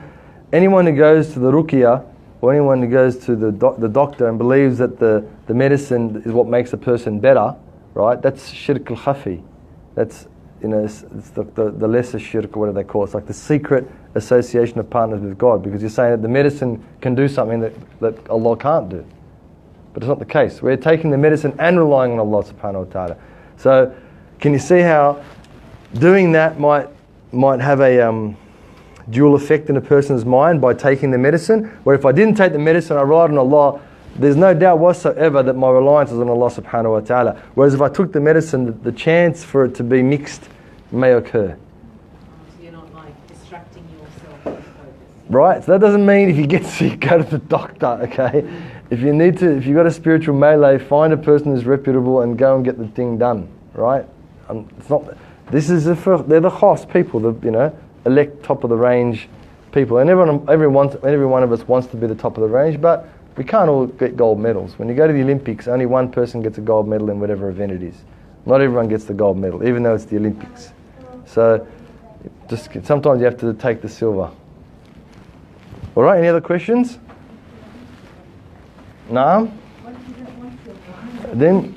anyone who goes to the ruqya, or anyone who goes to the doctor and believes that the medicine is what makes a person better, right? That's shirk al-khafi. That's it's the lesser shirk, or whatever they call it. It's like the secret association of partners with God, because you're saying that the medicine can do something that Allah can't do. But it's not the case. We're taking the medicine and relying on Allah subhanahu wa ta'ala. So can you see how doing that might have a dual effect in a person's mind by taking the medicine? Where if I didn't take the medicine, I relied on Allah, there's no doubt whatsoever that my reliance is on Allah subhanahu wa ta'ala. Whereas if I took the medicine, the chance for it to be mixed may occur. So you're not like distracting yourself with focus. Right? So that doesn't mean if you get sick, go to the doctor, okay? If you've got a spiritual melee, find a person who's reputable and go and get the thing done, right? It's not. They're the khas people, elect top of the range people, and every one of us wants to be the top of the range, but we can't all get gold medals. When you go to the Olympics, only one person gets a gold medal in whatever event it is. Not everyone gets the gold medal, even though it's the Olympics. So, sometimes you have to take the silver. All right. Any other questions? No. Then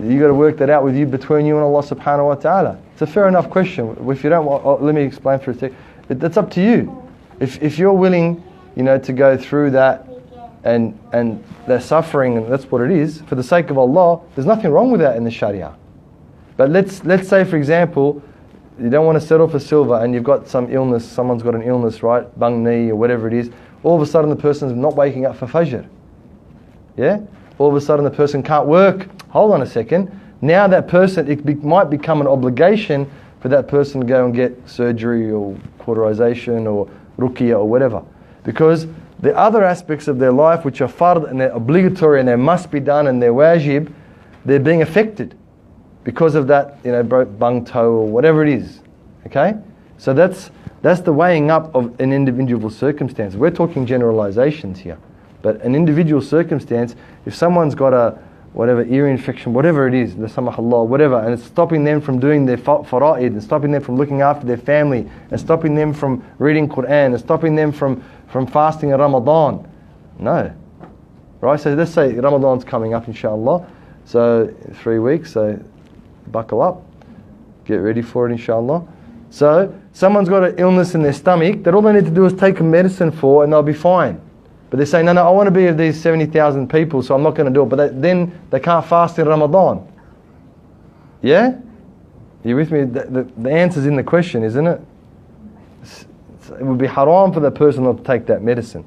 you got to work that out between you and Allah subhanahu wa ta'ala. It's a fair enough question. If you don't, let me explain for a sec. That's up to you. If you're willing, to go through that and they're suffering, and that's what it is, for the sake of Allah, there's nothing wrong with that in the Sharia. But let's say, for example, you don't want to settle for silver and you've got some illness, someone's got an illness, right? Bung knee or whatever it is. All of a sudden the person's not waking up for Fajr. Yeah? All of a sudden the person can't work. Hold on a second. Now that person, might become an obligation for that person to go and get surgery or cauterization or ruqyah or whatever. Because the other aspects of their life, which are fard and they're obligatory and they must be done and they're wajib, they're being affected because of that, broke bung toe or whatever it is. Okay? So that's the weighing up of an individual circumstance. We're talking generalizations here. But an individual circumstance, if someone's got a ear infection, whatever it is, whatever, and it's stopping them from doing their fara'id, and stopping them from looking after their family, and stopping them from reading Qur'an, and stopping them from fasting in Ramadan. No. Right? So let's say Ramadan's coming up, inshallah. So 3 weeks, so buckle up. Get ready for it, inshallah. So someone's got an illness in their stomach that all they need to do is take a medicine for and they'll be fine. But they say, no, I want to be of these 70,000 people, so I'm not going to do it. But then they can't fast in Ramadan. Yeah? You with me? The answer's in the question, isn't it? It would be haram for that person not to take that medicine.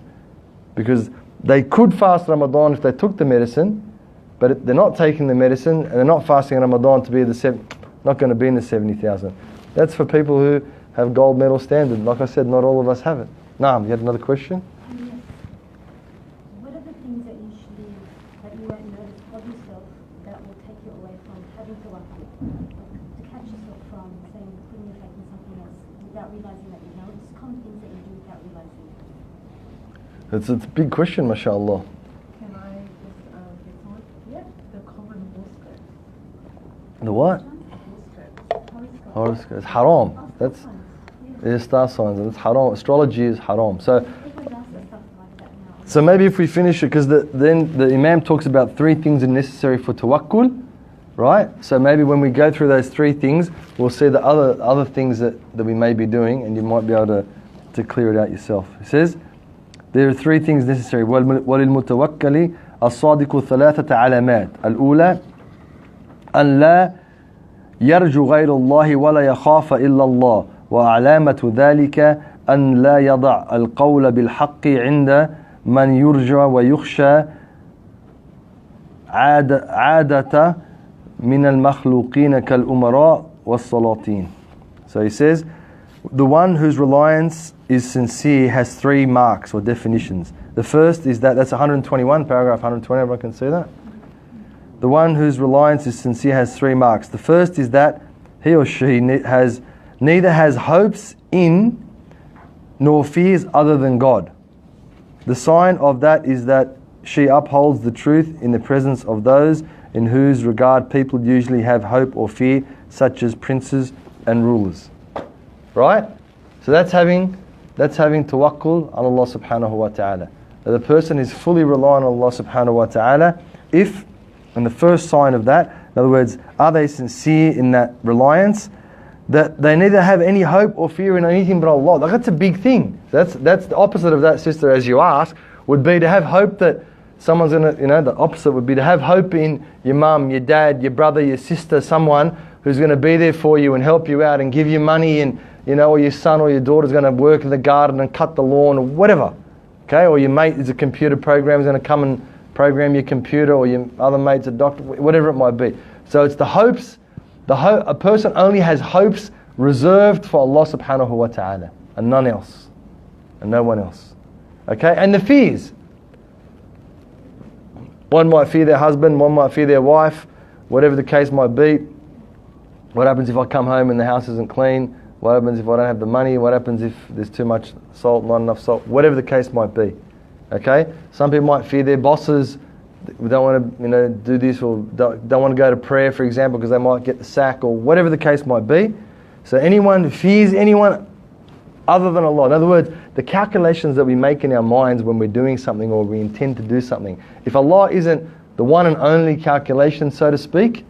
Because they could fast Ramadan if they took the medicine, but they're not taking the medicine and they're not fasting in Ramadan to be not going to be in the 70,000. That's for people who have gold medal standard. Like I said, not all of us have it. Naam, you had another question? What are the things that you won't notice of yourself that will take you away from having tawakkul? To catch yourself from saying, putting your faith in something else without realizing that you know. Just common things that you do without realizing. It's a big question, mashallah. Can I just get on? Yeah. The common horoscope. The what? Horoscope. It's haram. That's star signs, and it's haram. Astrology is haram. So maybe if we finish it, because then the Imam talks about 3 things that are necessary for tawakkul, right? So maybe when we go through those 3 things, we'll see the other things that we may be doing, and you might be able to clear it out yourself. He says there are 3 things necessary. وَلِلْمُتَوَكَّلِ الصَّادِقُ ثَلَاثَةَ عَلَامَاتٍ الْأُولَى أَنْ لَا يرجو غير الله ولا يخاف إلا الله وعلامة ذلك أن لا يضع القول بالحق عند من يرجى ويخشى عادة من المخلوقين كالأمراء والسلاطين. So he says, the one whose reliance is sincere has 3 marks or definitions. The first is that's 121, paragraph 120, everyone can see that? The one whose reliance is sincere has 3 marks. The first is that he or she neither has hopes in nor fears other than God. The sign of that is that she upholds the truth in the presence of those in whose regard people usually have hope or fear, such as princes and rulers. Right? So that's having tawakkul on Allah subhanahu wa ta'ala. The person is fully reliant on Allah subhanahu wa ta'ala and the first sign of that, in other words, are they sincere in that reliance? that they neither have any hope or fear in anything but Allah. Like, that's a big thing. That's the opposite of that, sister, as you ask, would be to have hope that someone's going to, the opposite would be to have hope in your mum, your dad, your brother, your sister, someone who's going to be there for you and help you out and give you money, and, or your son or your daughter's going to work in the garden and cut the lawn or whatever. Okay, or your mate is a computer programmer, is going to come and program your computer, or your other mate's a doctor, whatever it might be. So it's the hopes. A person only has hopes reserved for Allah subhanahu wa ta'ala, and none else, and no one else. Okay, and the fears. One might fear their husband, one might fear their wife, whatever the case might be. What happens if I come home and the house isn't clean? What happens if I don't have the money? What happens if there's too much salt, not enough salt? Whatever the case might be. Okay? Some people might fear their bosses. They don't want to, do this, or don't want to go to prayer, for example, because they might get the sack, or whatever the case might be. So anyone who fears anyone other than Allah. In other words, the calculations that we make in our minds when we're doing something or we intend to do something, if Allah isn't the one and only calculation, so to speak,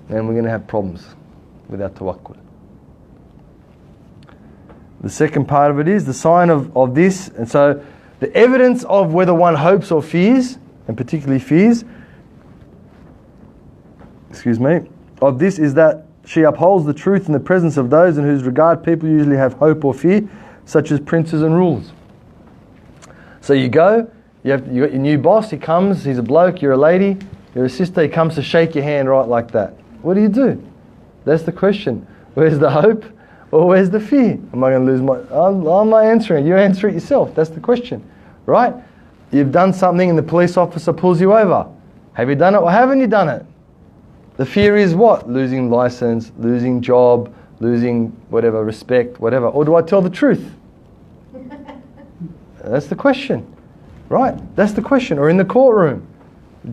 then we're going to have problems with our tawakkul. The second part of it is the sign of this, and so the evidence of whether one hopes or fears, and particularly fears, of this is that she upholds the truth in the presence of those in whose regard people usually have hope or fear, such as princes and rulers. So you got your new boss, he comes, he's a bloke, you're a lady, you're a sister, he comes to shake your hand right like that. What do? That's the question. Where's the hope or where's the fear? Am I going to lose my... I'm not answering it. You answer it yourself. That's the question. Right? You've done something and the police officer pulls you over. Have you done it or haven't you done it? The fear is what? Losing license, losing job, losing whatever, respect, whatever. Or do I tell the truth? That's the question. Right? That's the question. Or in the courtroom.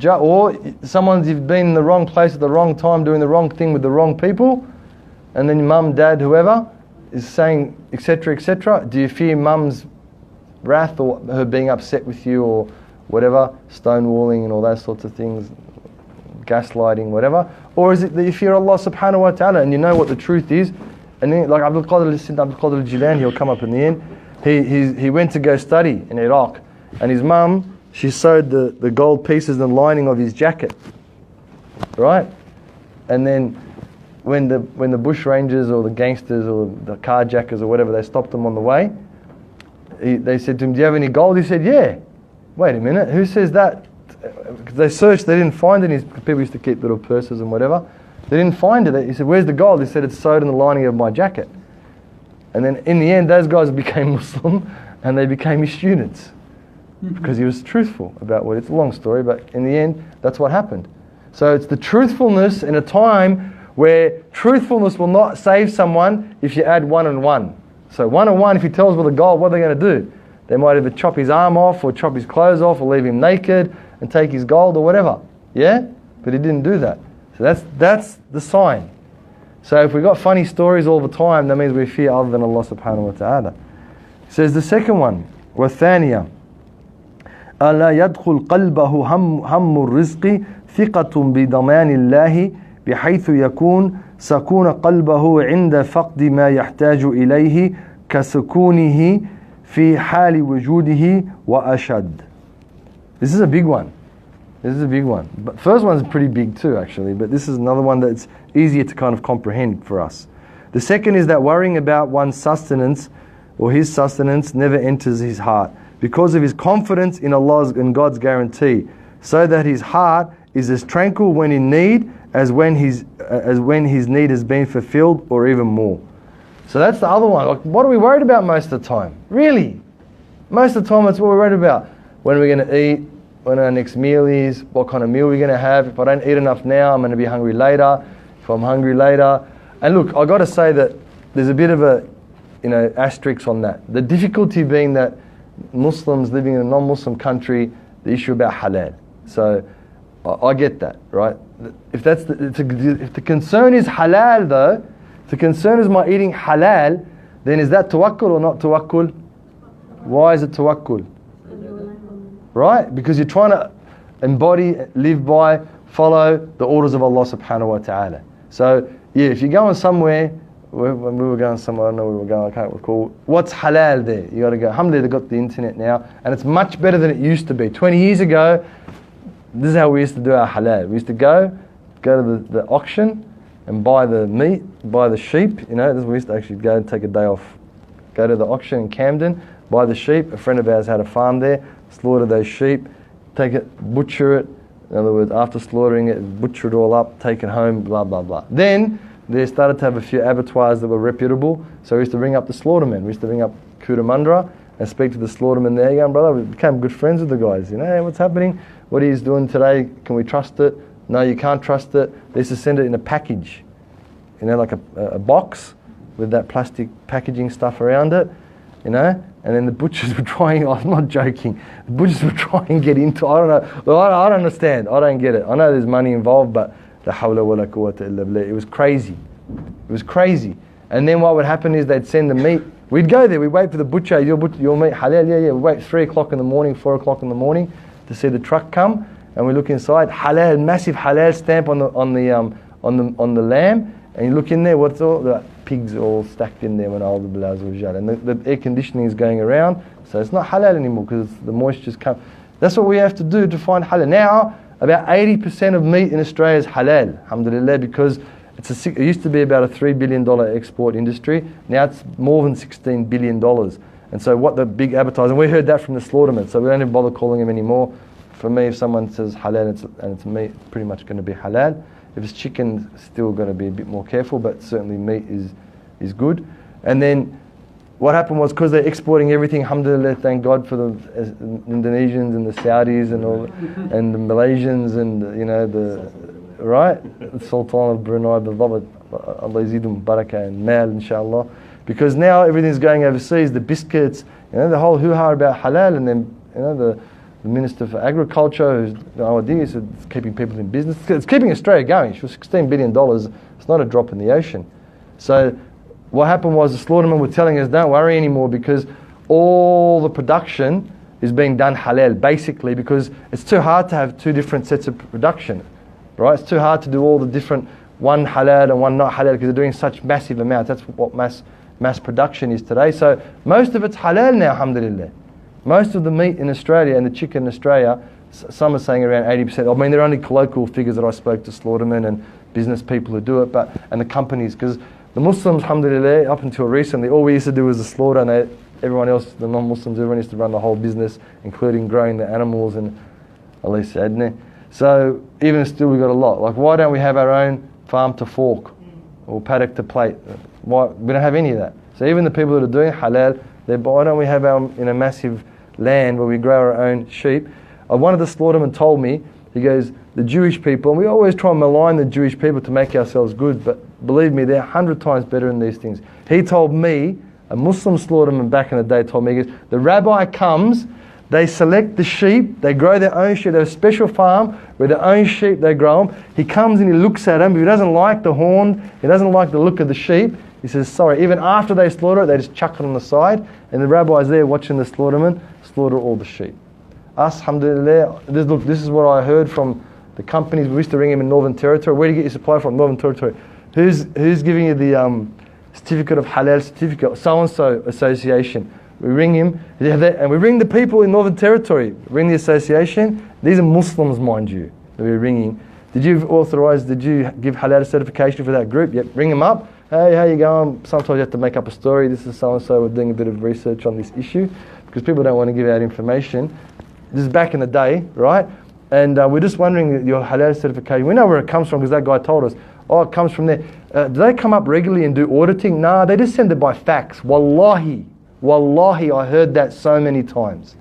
Or you've been in the wrong place at the wrong time, doing the wrong thing with the wrong people, and then your mum, dad, whoever is saying, etc., etc. Do you fear mum's wrath or her being upset with you or whatever, stonewalling and all those sorts of things, gaslighting, whatever? Or is it that you fear Allah subhanahu wa ta'ala and you know what the truth is? And then, like Abdul Qadir al-Jilani, he'll come up in the end. He went to go study in Iraq, and his mum, she sewed the gold pieces and lining of his jacket, right? And then when the bush rangers or the gangsters or the carjackers or whatever, they stopped him on the way, they said to him, do you have any gold? He said, yeah. Wait a minute, who says that? Because they searched, they didn't find any. People used to keep little purses and whatever. They didn't find it. He said, where's the gold? He said, it's sewed in the lining of my jacket. And then in the end, those guys became Muslim and they became his students. Because he was truthful about what it's a long story, but in the end, that's what happened. So it's the truthfulness in a time where truthfulness will not save someone if you add 1 and 1. So 1 and 1, if he tells with a gold, what are they going to do? They might either chop his arm off or chop his clothes off or leave him naked and take his gold or whatever. Yeah? But he didn't do that. So that's the sign. So if we've got funny stories all the time, that means we fear other than Allah subhanahu wa ta'ala. He says the second one, وَالثَّانِيَةِ ألا يدخل قلبه هم الرزق ثقة بضمان الله بحيث يكون سكون قلبه عند فقد ما يحتاج إليه كسكونه في حال وجوده وأشد. This is a big one. But first one's pretty big too, actually, but this is another one that's easier to kind of comprehend for us. The second is that worrying about one's sustenance or his sustenance never enters his heart, because of his confidence in Allah's and God's guarantee, so that his heart is as tranquil when in need as when his need has been fulfilled, or even more. So that's the other one. Like, what are we worried about most of the time? Really? Most of the time that's what we're worried about. When are we going to eat? When our next meal is? What kind of meal we're going to have? If I don't eat enough now, I'm going to be hungry later. If I'm hungry later. And look, I've got to say that there's a bit of a asterisk on that. The difficulty being that Muslims living in a non-Muslim country, the issue about halal. So I get that, right? If the concern is halal though, if the concern is my eating halal, then is that tawakkul or not tawakkul? Why is it tawakkul? Right? Because you're trying to embody, live by, follow the orders of Allah subhanahu wa ta'ala. So Yeah, if you're going somewhere, when we were going somewhere, I don't know where we were going, I can't recall. What's halal there? You got to go. Alhamdulillah, they've got the internet now, and it's much better than it used to be. 20 years ago, this is how we used to do our halal. We used to go to the auction and buy the meat, buy the sheep. You know, we used to actually go and take a day off. Go to the auction in Camden, buy the sheep. A friend of ours had a farm there, slaughter those sheep, take it, butcher it. In other words, after slaughtering it, butcher it all up, take it home, blah, blah, blah. Then they started to have a few abattoirs that were reputable. So we used to ring up the slaughtermen. We used to ring up Cootamundra and speak to the slaughterman there. Going, brother, we became good friends with the guys. You know, hey, what's happening? What are you doing today? Can we trust it? No, you can't trust it. They used to send it in a package. You know, like a box with that plastic packaging stuff around it. You know? And then the butchers were trying, I'm not joking, the butchers were trying to get into, I don't know, well, I don't understand, I don't get it. I know there's money involved, but la hawla wa la quwwata illa billah. It was crazy. It was crazy. And then what would happen is they'd send the meat. We'd go there, we'd wait for the butcher, your meat halal, yeah. We'd wait 3 o'clock in the morning, 4 o'clock in the morning to see the truck come, and we look inside, halal, massive halal stamp on the lamb, and you look in there, what's all the pigs all stacked in there when all the bilaz wajal, and the air conditioning is going around, so it's not halal anymore because the moisture's come. That's what we have to do to find halal. Now, about 80% of meat in Australia is halal, alhamdulillah, because it used to be about a $3 billion export industry. Now it's more than $16 billion. And so what the big advertising, we heard that from the slaughtermen, so we don't even bother calling them anymore. For me, if someone says halal and it's meat, it's pretty much going to be halal. If it's chicken, still going to be a bit more careful, but certainly meat is good. And then what happened was, because they're exporting everything, alhamdulillah, thank God for the Indonesians and the Saudis and all, and the Malaysians and the Sultan of Brunei, Allah yazidum barakah and mal, inshallah. Because now everything's going overseas, the biscuits, the whole hoo-ha about halal, and then the Minister for Agriculture, who's it's keeping people in business. It's keeping Australia going. For $16 billion, it's not a drop in the ocean. So what happened was the slaughtermen were telling us, don't worry anymore, because all the production is being done halal, basically, because it's too hard to have 2 different sets of production, right? It's too hard to do all the different, one halal and one not halal, because they're doing such massive amounts. That's what mass production is today. So most of it's halal now, alhamdulillah. Most of the meat in Australia and the chicken in Australia, some are saying around 80%. I mean, they're only colloquial figures that I spoke to slaughtermen and business people who do it, and the companies, because the Muslims, alhamdulillah, up until recently, all we used to do was the slaughter, and everyone else, the non-Muslims, everyone used to run the whole business, including growing the animals and at least adne. So even still, we've got a lot. Like, why don't we have our own farm to fork or paddock to plate? Why we don't have any of that? So even the people that are doing halal, why don't we have our massive land where we grow our own sheep? One of the slaughtermen told me, he goes, the Jewish people, and we always try and malign the Jewish people to make ourselves good, but believe me, they're 100 times better in these things. He told me, a Muslim slaughterman back in the day told me, he goes, the rabbi comes, they select the sheep, they grow their own sheep, they have a special farm where their own sheep, they grow them. He comes and he looks at them, if he doesn't like the horn, he doesn't like the look of the sheep, he says, sorry, even after they slaughter it, they just chuck it on the side, and the rabbi's there watching the slaughterman slaughter all the sheep. Us, alhamdulillah, this is what I heard from the companies. We used to ring him in Northern Territory. Where do you get your supply from? Northern Territory. Who's giving you the certificate of halal certificate? So-and-so association. We ring him, and we ring the people in Northern Territory. Ring the association. These are Muslims, mind you, that we're ringing. Did you give halal certification for that group? Yep, ring them up. Hey, how you going? Sometimes you have to make up a story. This is so-and-so. We're doing a bit of research on this issue because people don't want to give out information. This is back in the day, right? And we're just wondering your halal certification. We know where it comes from because that guy told us. Oh, it comes from there. Do they come up regularly and do auditing? Nah, they just send it by fax. Wallahi, I heard that so many times.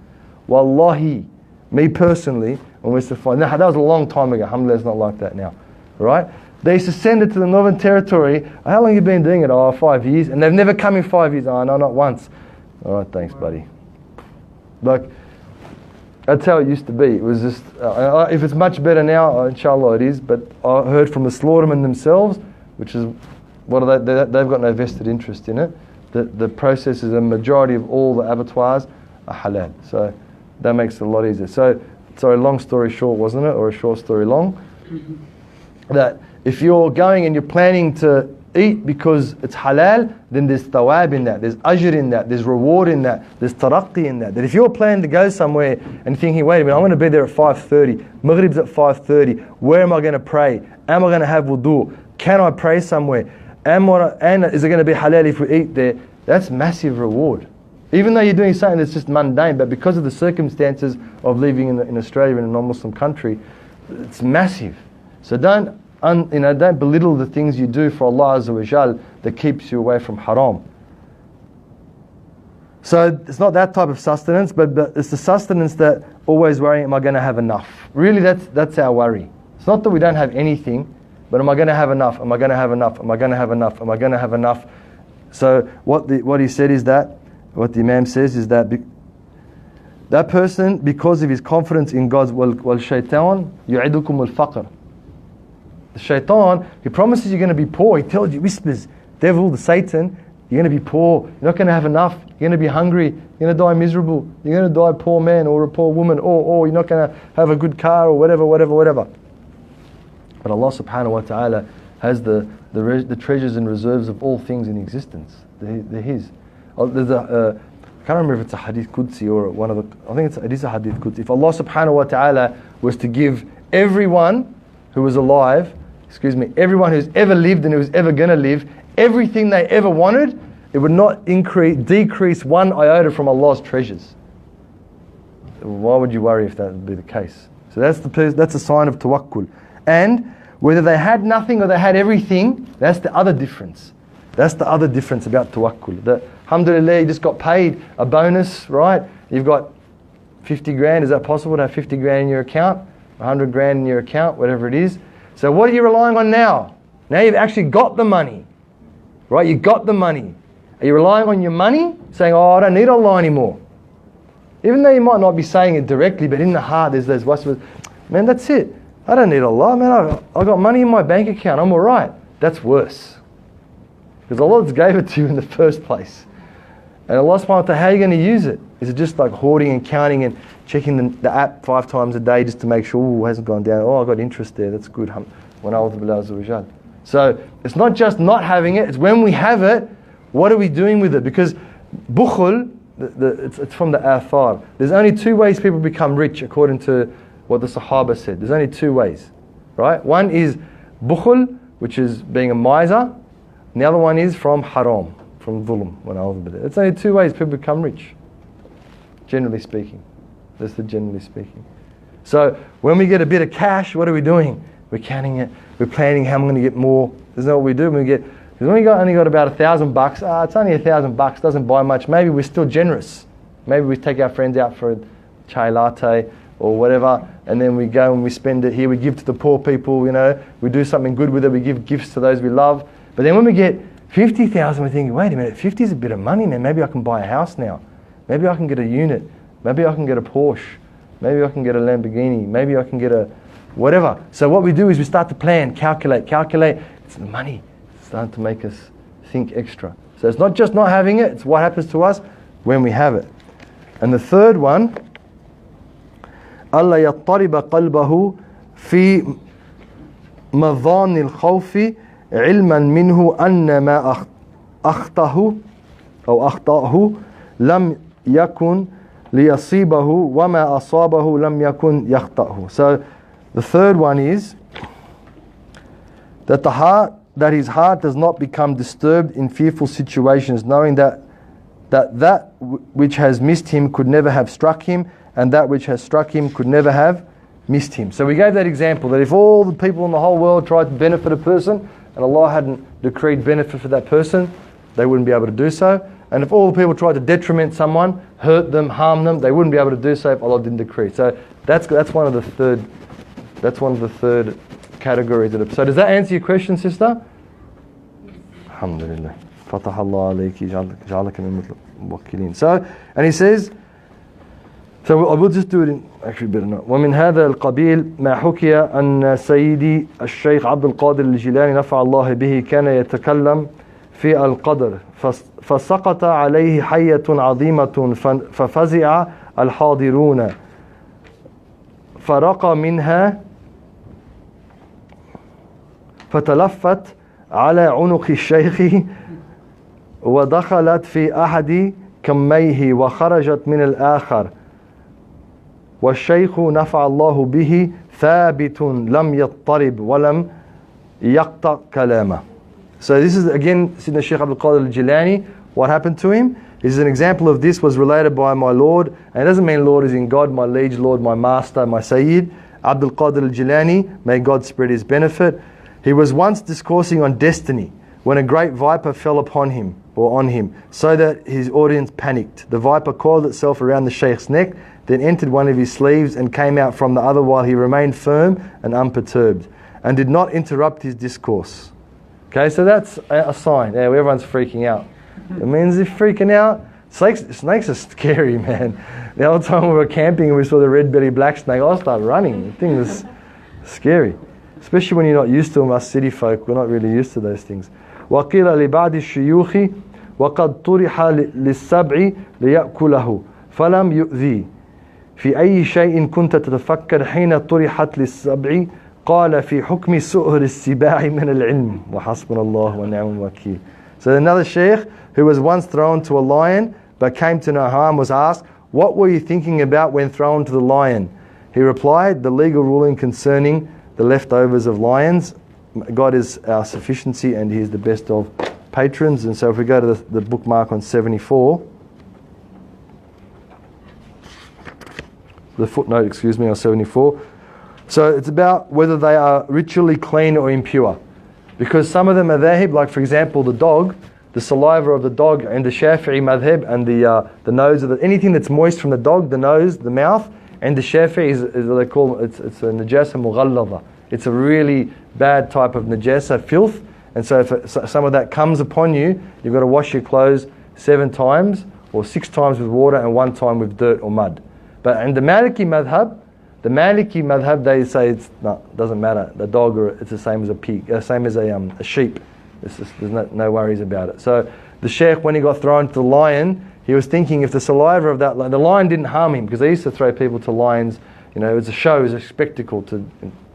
Wallahi, me personally, when we used to find, that was a long time ago. Alhamdulillah, it's not like that now, right? They used to send it to the Northern Territory. How long have you been doing it? Oh, 5 years. And they've never come in 5 years. Oh, no, not once. All right, thanks, buddy. Like, that's how it used to be. It was just, if it's much better now, inshallah it is, but I heard from the slaughtermen themselves, which is, they've got no vested interest in it, that the processes, the majority of all the abattoirs are halal. So that makes it a lot easier. So, sorry, long story short, wasn't it? Or a short story long? That If you're going and you're planning to eat because it's halal, then there's thawab in that, there's ajr in that, there's reward in that, there's taraqqi in that. That if you're planning to go somewhere and you're thinking, wait a minute, I'm going to be there at 5:30, Maghrib's at 5:30, where am I going to pray? Am I going to have wudu? Can I pray somewhere? And is it going to be halal if we eat there? That's massive reward. Even though you're doing something that's just mundane, but because of the circumstances of living in Australia, in a non-Muslim country, it's massive. So don't belittle the things you do for Allah Azza wa Jal that keeps you away from haram. So it's not that type of sustenance, but it's the sustenance that always worrying, am I going to have enough? Really, that's our worry. It's not that we don't have anything, but am I going to have enough? Am I going to have enough? Am I going to have enough? Am I going to have enough? So what he said is that, what the Imam says is that that person, because of his confidence in God's wal shaitan yu'idukum al-faqr. The shaitan, he promises you're going to be poor. He tells you, whispers, devil, the Satan, you're going to be poor. You're not going to have enough. You're going to be hungry. You're going to die miserable. You're going to die a poor man or a poor woman, or you're not going to have a good car, or whatever. But Allah subhanahu wa ta'ala has the treasures and reserves of all things in existence. They're His. There's I can't remember if it's a hadith Qudsi or one of the, I think it is a hadith Qudsi. If Allah subhanahu wa ta'ala was to give everyone who was alive, everyone who's ever lived and who's ever going to live, everything they ever wanted, it would not decrease one iota from Allah's treasures. Why would you worry if that would be the case? So that's a sign of tawakkul. And whether they had nothing or they had everything, that's the other difference. That's the other difference about tawakkul. That, alhamdulillah, you just got paid a bonus, right? You've got 50 grand. Is that possible to have 50 grand in your account? 100 grand in your account, whatever it is. So what are you relying on now? Now you've actually got the money, right? You got the money. Are you relying on your money, saying, oh, I don't need Allah anymore? Even though you might not be saying it directly, but in the heart there's those whispers, man, that's it. I don't need Allah, man. I got money in my bank account. I'm all right. That's worse. Because Allah just gave it to you in the first place. And Allah subhanahu wa ta'ala, how are you going to use it? Is it just like hoarding and counting and checking the app 5 times a day just to make sure it hasn't gone down? Oh, I got interest there. That's good. So it's not just not having it. It's when we have it, what are we doing with it? Because bukhul, it's from the athar. There's only 2 ways people become rich according to what the Sahaba said. There's only 2 ways, right? One is bukhul, which is being a miser. And the other one is from haram, from dhulm. It's only 2 ways people become rich, generally speaking. That's the generally speaking. So when we get a bit of cash, what are we doing? We're counting it. We're planning how I'm going to get more. Isn't that what we do? When we only got about $1,000. It's only $1,000. Doesn't buy much. Maybe we're still generous. Maybe we take our friends out for a chai latte or whatever, and then we go and we spend it here. We give to the poor people. We do something good with it. We give gifts to those we love. But then when we get 50,000, we're thinking, wait a minute, 50 is a bit of money now. Maybe I can buy a house now. Maybe I can get a unit. Maybe I can get a Porsche. Maybe I can get a Lamborghini. Maybe I can get a whatever. So what we do is we start to plan, calculate. It's the money. It's starting to make us think extra. So it's not just not having it, it's what happens to us when we have it. And the third one, أَلَّا يَضْطَرِبَ قَلْبَهُ فِي مَظَانِ الْخَوْفِ علما منه أن ما أخطأه أو أخطأه لم يكن ليصيبه وما أصابه لم يكن يخطأه. So the third one is that his heart does not become disturbed in fearful situations, knowing that which has missed him could never have struck him, and that which has struck him could never have missed him. So we gave that example that if all the people in the whole world tried to benefit a person, and Allah hadn't decreed benefit for that person, they wouldn't be able to do so. And if all the people tried to detriment someone, hurt them, harm them, they wouldn't be able to do so if Allah didn't decree. So that's one of the third categories. So does that answer your question, sister? Alhamdulillah. Fatah Allah alayki, ja'alaka min muwakkilin. So, and he says, so I will just do it in, actually better not. ومن هذا القبيل ما حكي أن سيدي الشيخ عبد القادر الجيلاني نفع الله به كان يتكلم في القدر فسقط عليه حية عظيمة ففزع الحاضرون فرق منها فتلفت على عنق الشيخ ودخلت في أحد كميه وخرجت من الآخر والشيخ نفع الله به ثابت لم يضطرب ولم يقطع كلامه. So this is again Sayyidina Shaykh Abdul Qadir al-Jilani. What happened to him? This is an example of this was related by my Lord, and it doesn't mean Lord is in God, my liege Lord, my master, my Sayyid, Abdul Qadir al-Jilani, may God spread his benefit. He was once discoursing on destiny when a great viper fell upon him or on him, so that his audience panicked. The viper coiled itself around the Shaykh's neck, then entered one of his sleeves and came out from the other while he remained firm and unperturbed and did not interrupt his discourse. Okay, so that's a sign. Yeah, everyone's freaking out. It means they're freaking out. Snakes are scary, man. The other time we were camping and we saw the red-bellied black snake, I started running. The thing was scary. Especially when you're not used to them, us city folk, we're not really used to those things. وَقِيلَ لِبَعْدِ الشُّيُوخِ وَقَدْ طُرِحَ لِلسَّبْعِ لِيَأْكُلَهُ فَلَمْ يُؤْذِي في أي شيء كنت تتفكر حين طرحت للسبع قال في حكم سؤر السباع من العلم وحسبنا الله ونعم الوكيل. So another sheikh who was once thrown to a lion but came to no harm was asked, what were you thinking about when thrown to the lion? He replied, the legal ruling concerning the leftovers of lions. God is our sufficiency and He is the best of patrons. And so if we go to the bookmark on 74, the footnote, on 74. So it's about whether they are ritually clean or impure. Because some of them are madhab, like for example the dog, the saliva of the dog and the Shafi'i madhab and the nose of anything that's moist from the dog, the nose, the mouth, and the Shafi'i is what they call, it's a najasa mughalladha. It's a really bad type of najasa, filth. And so if some of that comes upon you, you've got to wash your clothes 7 times or 6 times with water and 1 time with dirt or mud. But in the Maliki madhab, they say it doesn't matter. The dog, or it's the same as a pig, same as a sheep. There's no worries about it. So the sheikh, when he got thrown to the lion, he was thinking if the saliva of that, the lion didn't harm him, because they used to throw people to lions. You know, it was a show, it was a spectacle to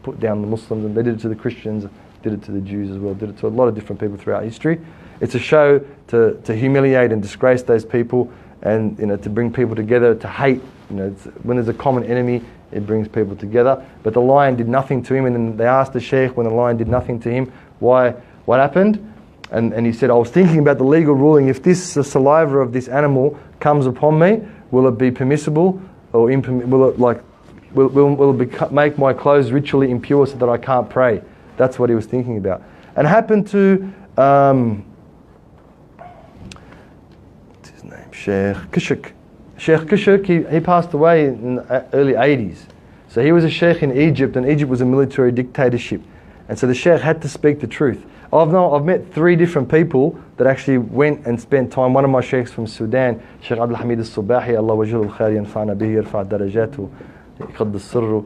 put down the Muslims, and they did it to the Christians, did it to the Jews as well, did it to a lot of different people throughout history. It's a show to humiliate and disgrace those people, and to bring people together, to hate. When there's a common enemy, it brings people together. But the lion did nothing to him, and then they asked the sheikh when the lion did nothing to him, what happened? And he said, I was thinking about the legal ruling. If the saliva of this animal comes upon me, will it be permissible or will it make my clothes ritually impure so that I can't pray? That's what he was thinking about. And it happened to what's his name? Shaykh Kushk. Shaykh Kushk, he passed away in the early 80s. So he was a sheikh in Egypt, and Egypt was a military dictatorship. And so the sheikh had to speak the truth. I've met 3 different people that actually went and spent time. One of my sheikhs from Sudan, Shaykh Abdul Hamid al-Subahi, Allah wajhul al-khair yanfa'na bihi yarfa' darajatuh, yaqadd al-sirru.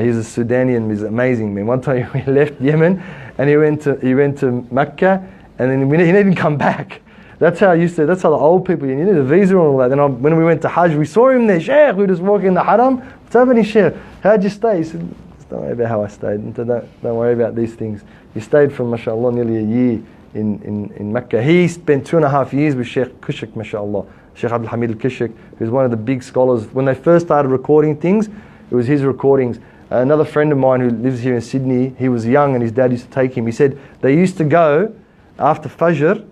He's a Sudanian, he's amazing, man. One time we left Yemen and he went to Mecca, and then he didn't come back. That's how the old people, you need a visa and all that. Then when we went to Hajj, we saw him there, Shaykh, we were just walking in the Haram. What's happening, Shaykh? How'd you stay? He said, don't worry about how I stayed. Don't worry about these things. He stayed for, mashallah, nearly a year in Mecca. He spent 2.5 years with Shaykh Kushk, mashallah. Shaykh Abdul Hamid al-Kushk, who's one of the big scholars. When they first started recording things, it was his recordings. Another friend of mine who lives here in Sydney, he was young and his dad used to take him. He said they used to go after Fajr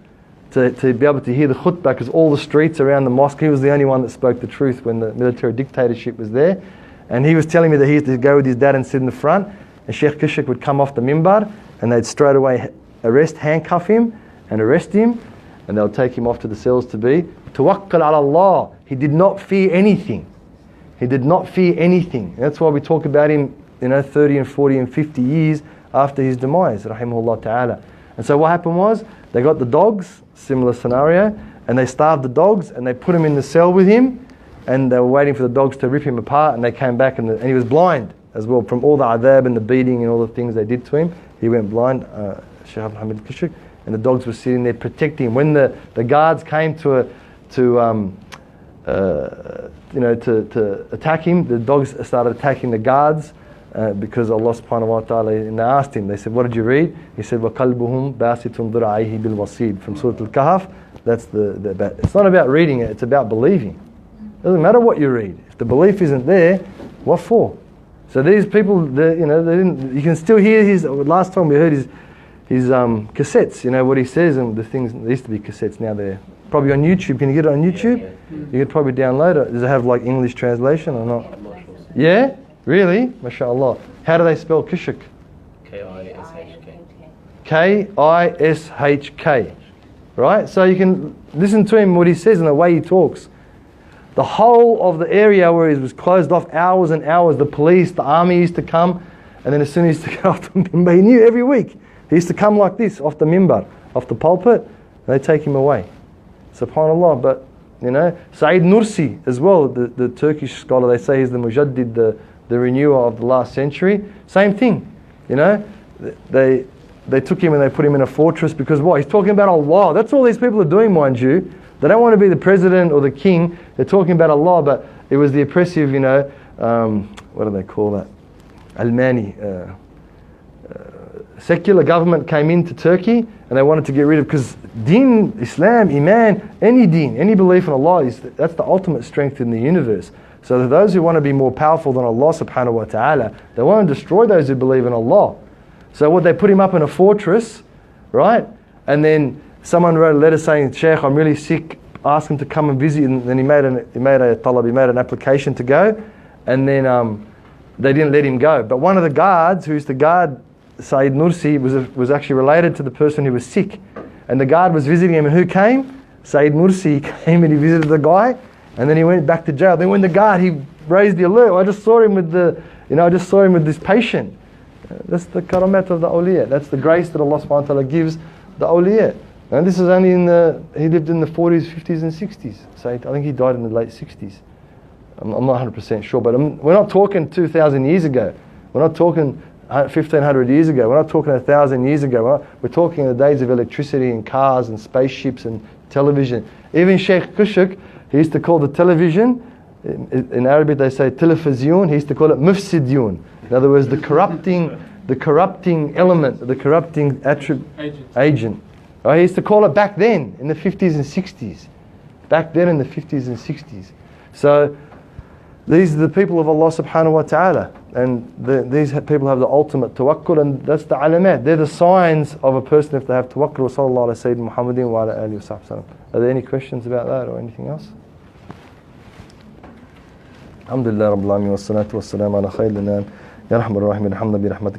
to be able to hear the khutbah, because all the streets around the mosque, he was the only one that spoke the truth when the military dictatorship was there. And he was telling me that he used to go with his dad and sit in the front, and Shaykh Kushk would come off the mimbar and they'd straight away handcuff him and arrest him, and they'll take him off to the cells to be tawakkul ala Allah. He did not fear anything. He did not fear anything. And that's why we talk about him 30 and 40 and 50 years after his demise, rahimahullah ta'ala. And so what happened was, they got the dogs, similar scenario, and they starved the dogs and they put him in the cell with him, and they were waiting for the dogs to rip him apart, and they came back and he was blind as well from all the adhab and the beating and all the things they did to him. He went blind, Shaykh Abdul Hamid al-Kushk, and the dogs were sitting there protecting him. When the guards came to attack him, the dogs started attacking the guards because Allah subhanahu wa ta'ala, and they asked him, they said, what did you read? He said, وَقَلْبُهُمْ بَاسِطٌ ذِرَعَيْهِ بِالْوَصِيدِ from Surah Al-Kahf. That's it's not about reading it, it's about believing. It doesn't matter what you read. If the belief isn't there, what for? So these people, you know, they didn't. You can still hear his. Last time we heard his cassettes. You know what he says, and the things. There used to be cassettes. Now they're probably on YouTube. Can you get it on YouTube? Yeah. You could probably download it. Does it have like English translation or not? I'm not sure. Yeah, really? MashaAllah. How do they spell Kishk? K-I-S-H-K. K-I-S-H-K. Right. So you can listen to him what he says and the way he talks. The whole of the area where he was closed off, hours and hours, the police, the army used to come, and then as soon as he used to get off the mimbar, he knew every week. He used to come like this, off the mimbar, off the pulpit, and they take him away. SubhanAllah. But, you know, Said Nursi as well, the Turkish scholar, they say he's the Mujaddid, the renewer of the last century. Same thing, you know. They took him and they put him in a fortress because what? He's talking about Allah. That's all these people are doing, mind you. They don't want to be the president or the king. They're talking about Allah, but it was the oppressive, you know, what do they call that? Almani. Secular government came into Turkey and they wanted to get rid of, because deen, Islam, Iman, any deen, any belief in Allah, that's the ultimate strength in the universe. So those who want to be more powerful than Allah subhanahu wa ta'ala, they want to destroy those who believe in Allah. So what, they put him up in a fortress, right? And then someone wrote a letter saying, Shaykh, I'm really sick, ask him to come and visit. And then he made an application to go. And then they didn't let him go. But one of the guards, who used to guard Sayyid Nursi, was actually related to the person who was sick. And the guard was visiting him, and who came? Sayyid Nursi came and he visited the guy, and then he went back to jail. Then when the guard, he raised the alert, I just saw him with this patient. That's the karamat of the awliya. That's the grace that Allah subhanahu wa ta'ala gives the awliya. And this is only he lived in the 40s, 50s and 60s. So I think he died in the late 60s. I'm not 100% sure, but we're not talking 2,000 years ago. We're not talking 1,500 years ago. We're not talking 1,000 years ago. We're talking in the days of electricity and cars and spaceships and television. Even Shaykh Kushuk, he used to call the television, in Arabic they say television, he used to call it mufsidun. In other words, the corrupting element, the corrupting agent. He used to call it back then in the 50s and 60s. Back then in the 50s and 60s. So these are the people of Allah subhanahu wa ta'ala. And these people have the ultimate tawakkul, and that's the alamat. They're the signs of a person if they have tawakkul. Sallallahu alayhi wa sallam, Muhammadin wa ala alihi wa sallam. Are there any questions about that or anything else? Alhamdulillah Rabbil Alameen wa salatu wa salam ala khayril anam. Ya Rahman Rahim, irhamna bi rahmatik.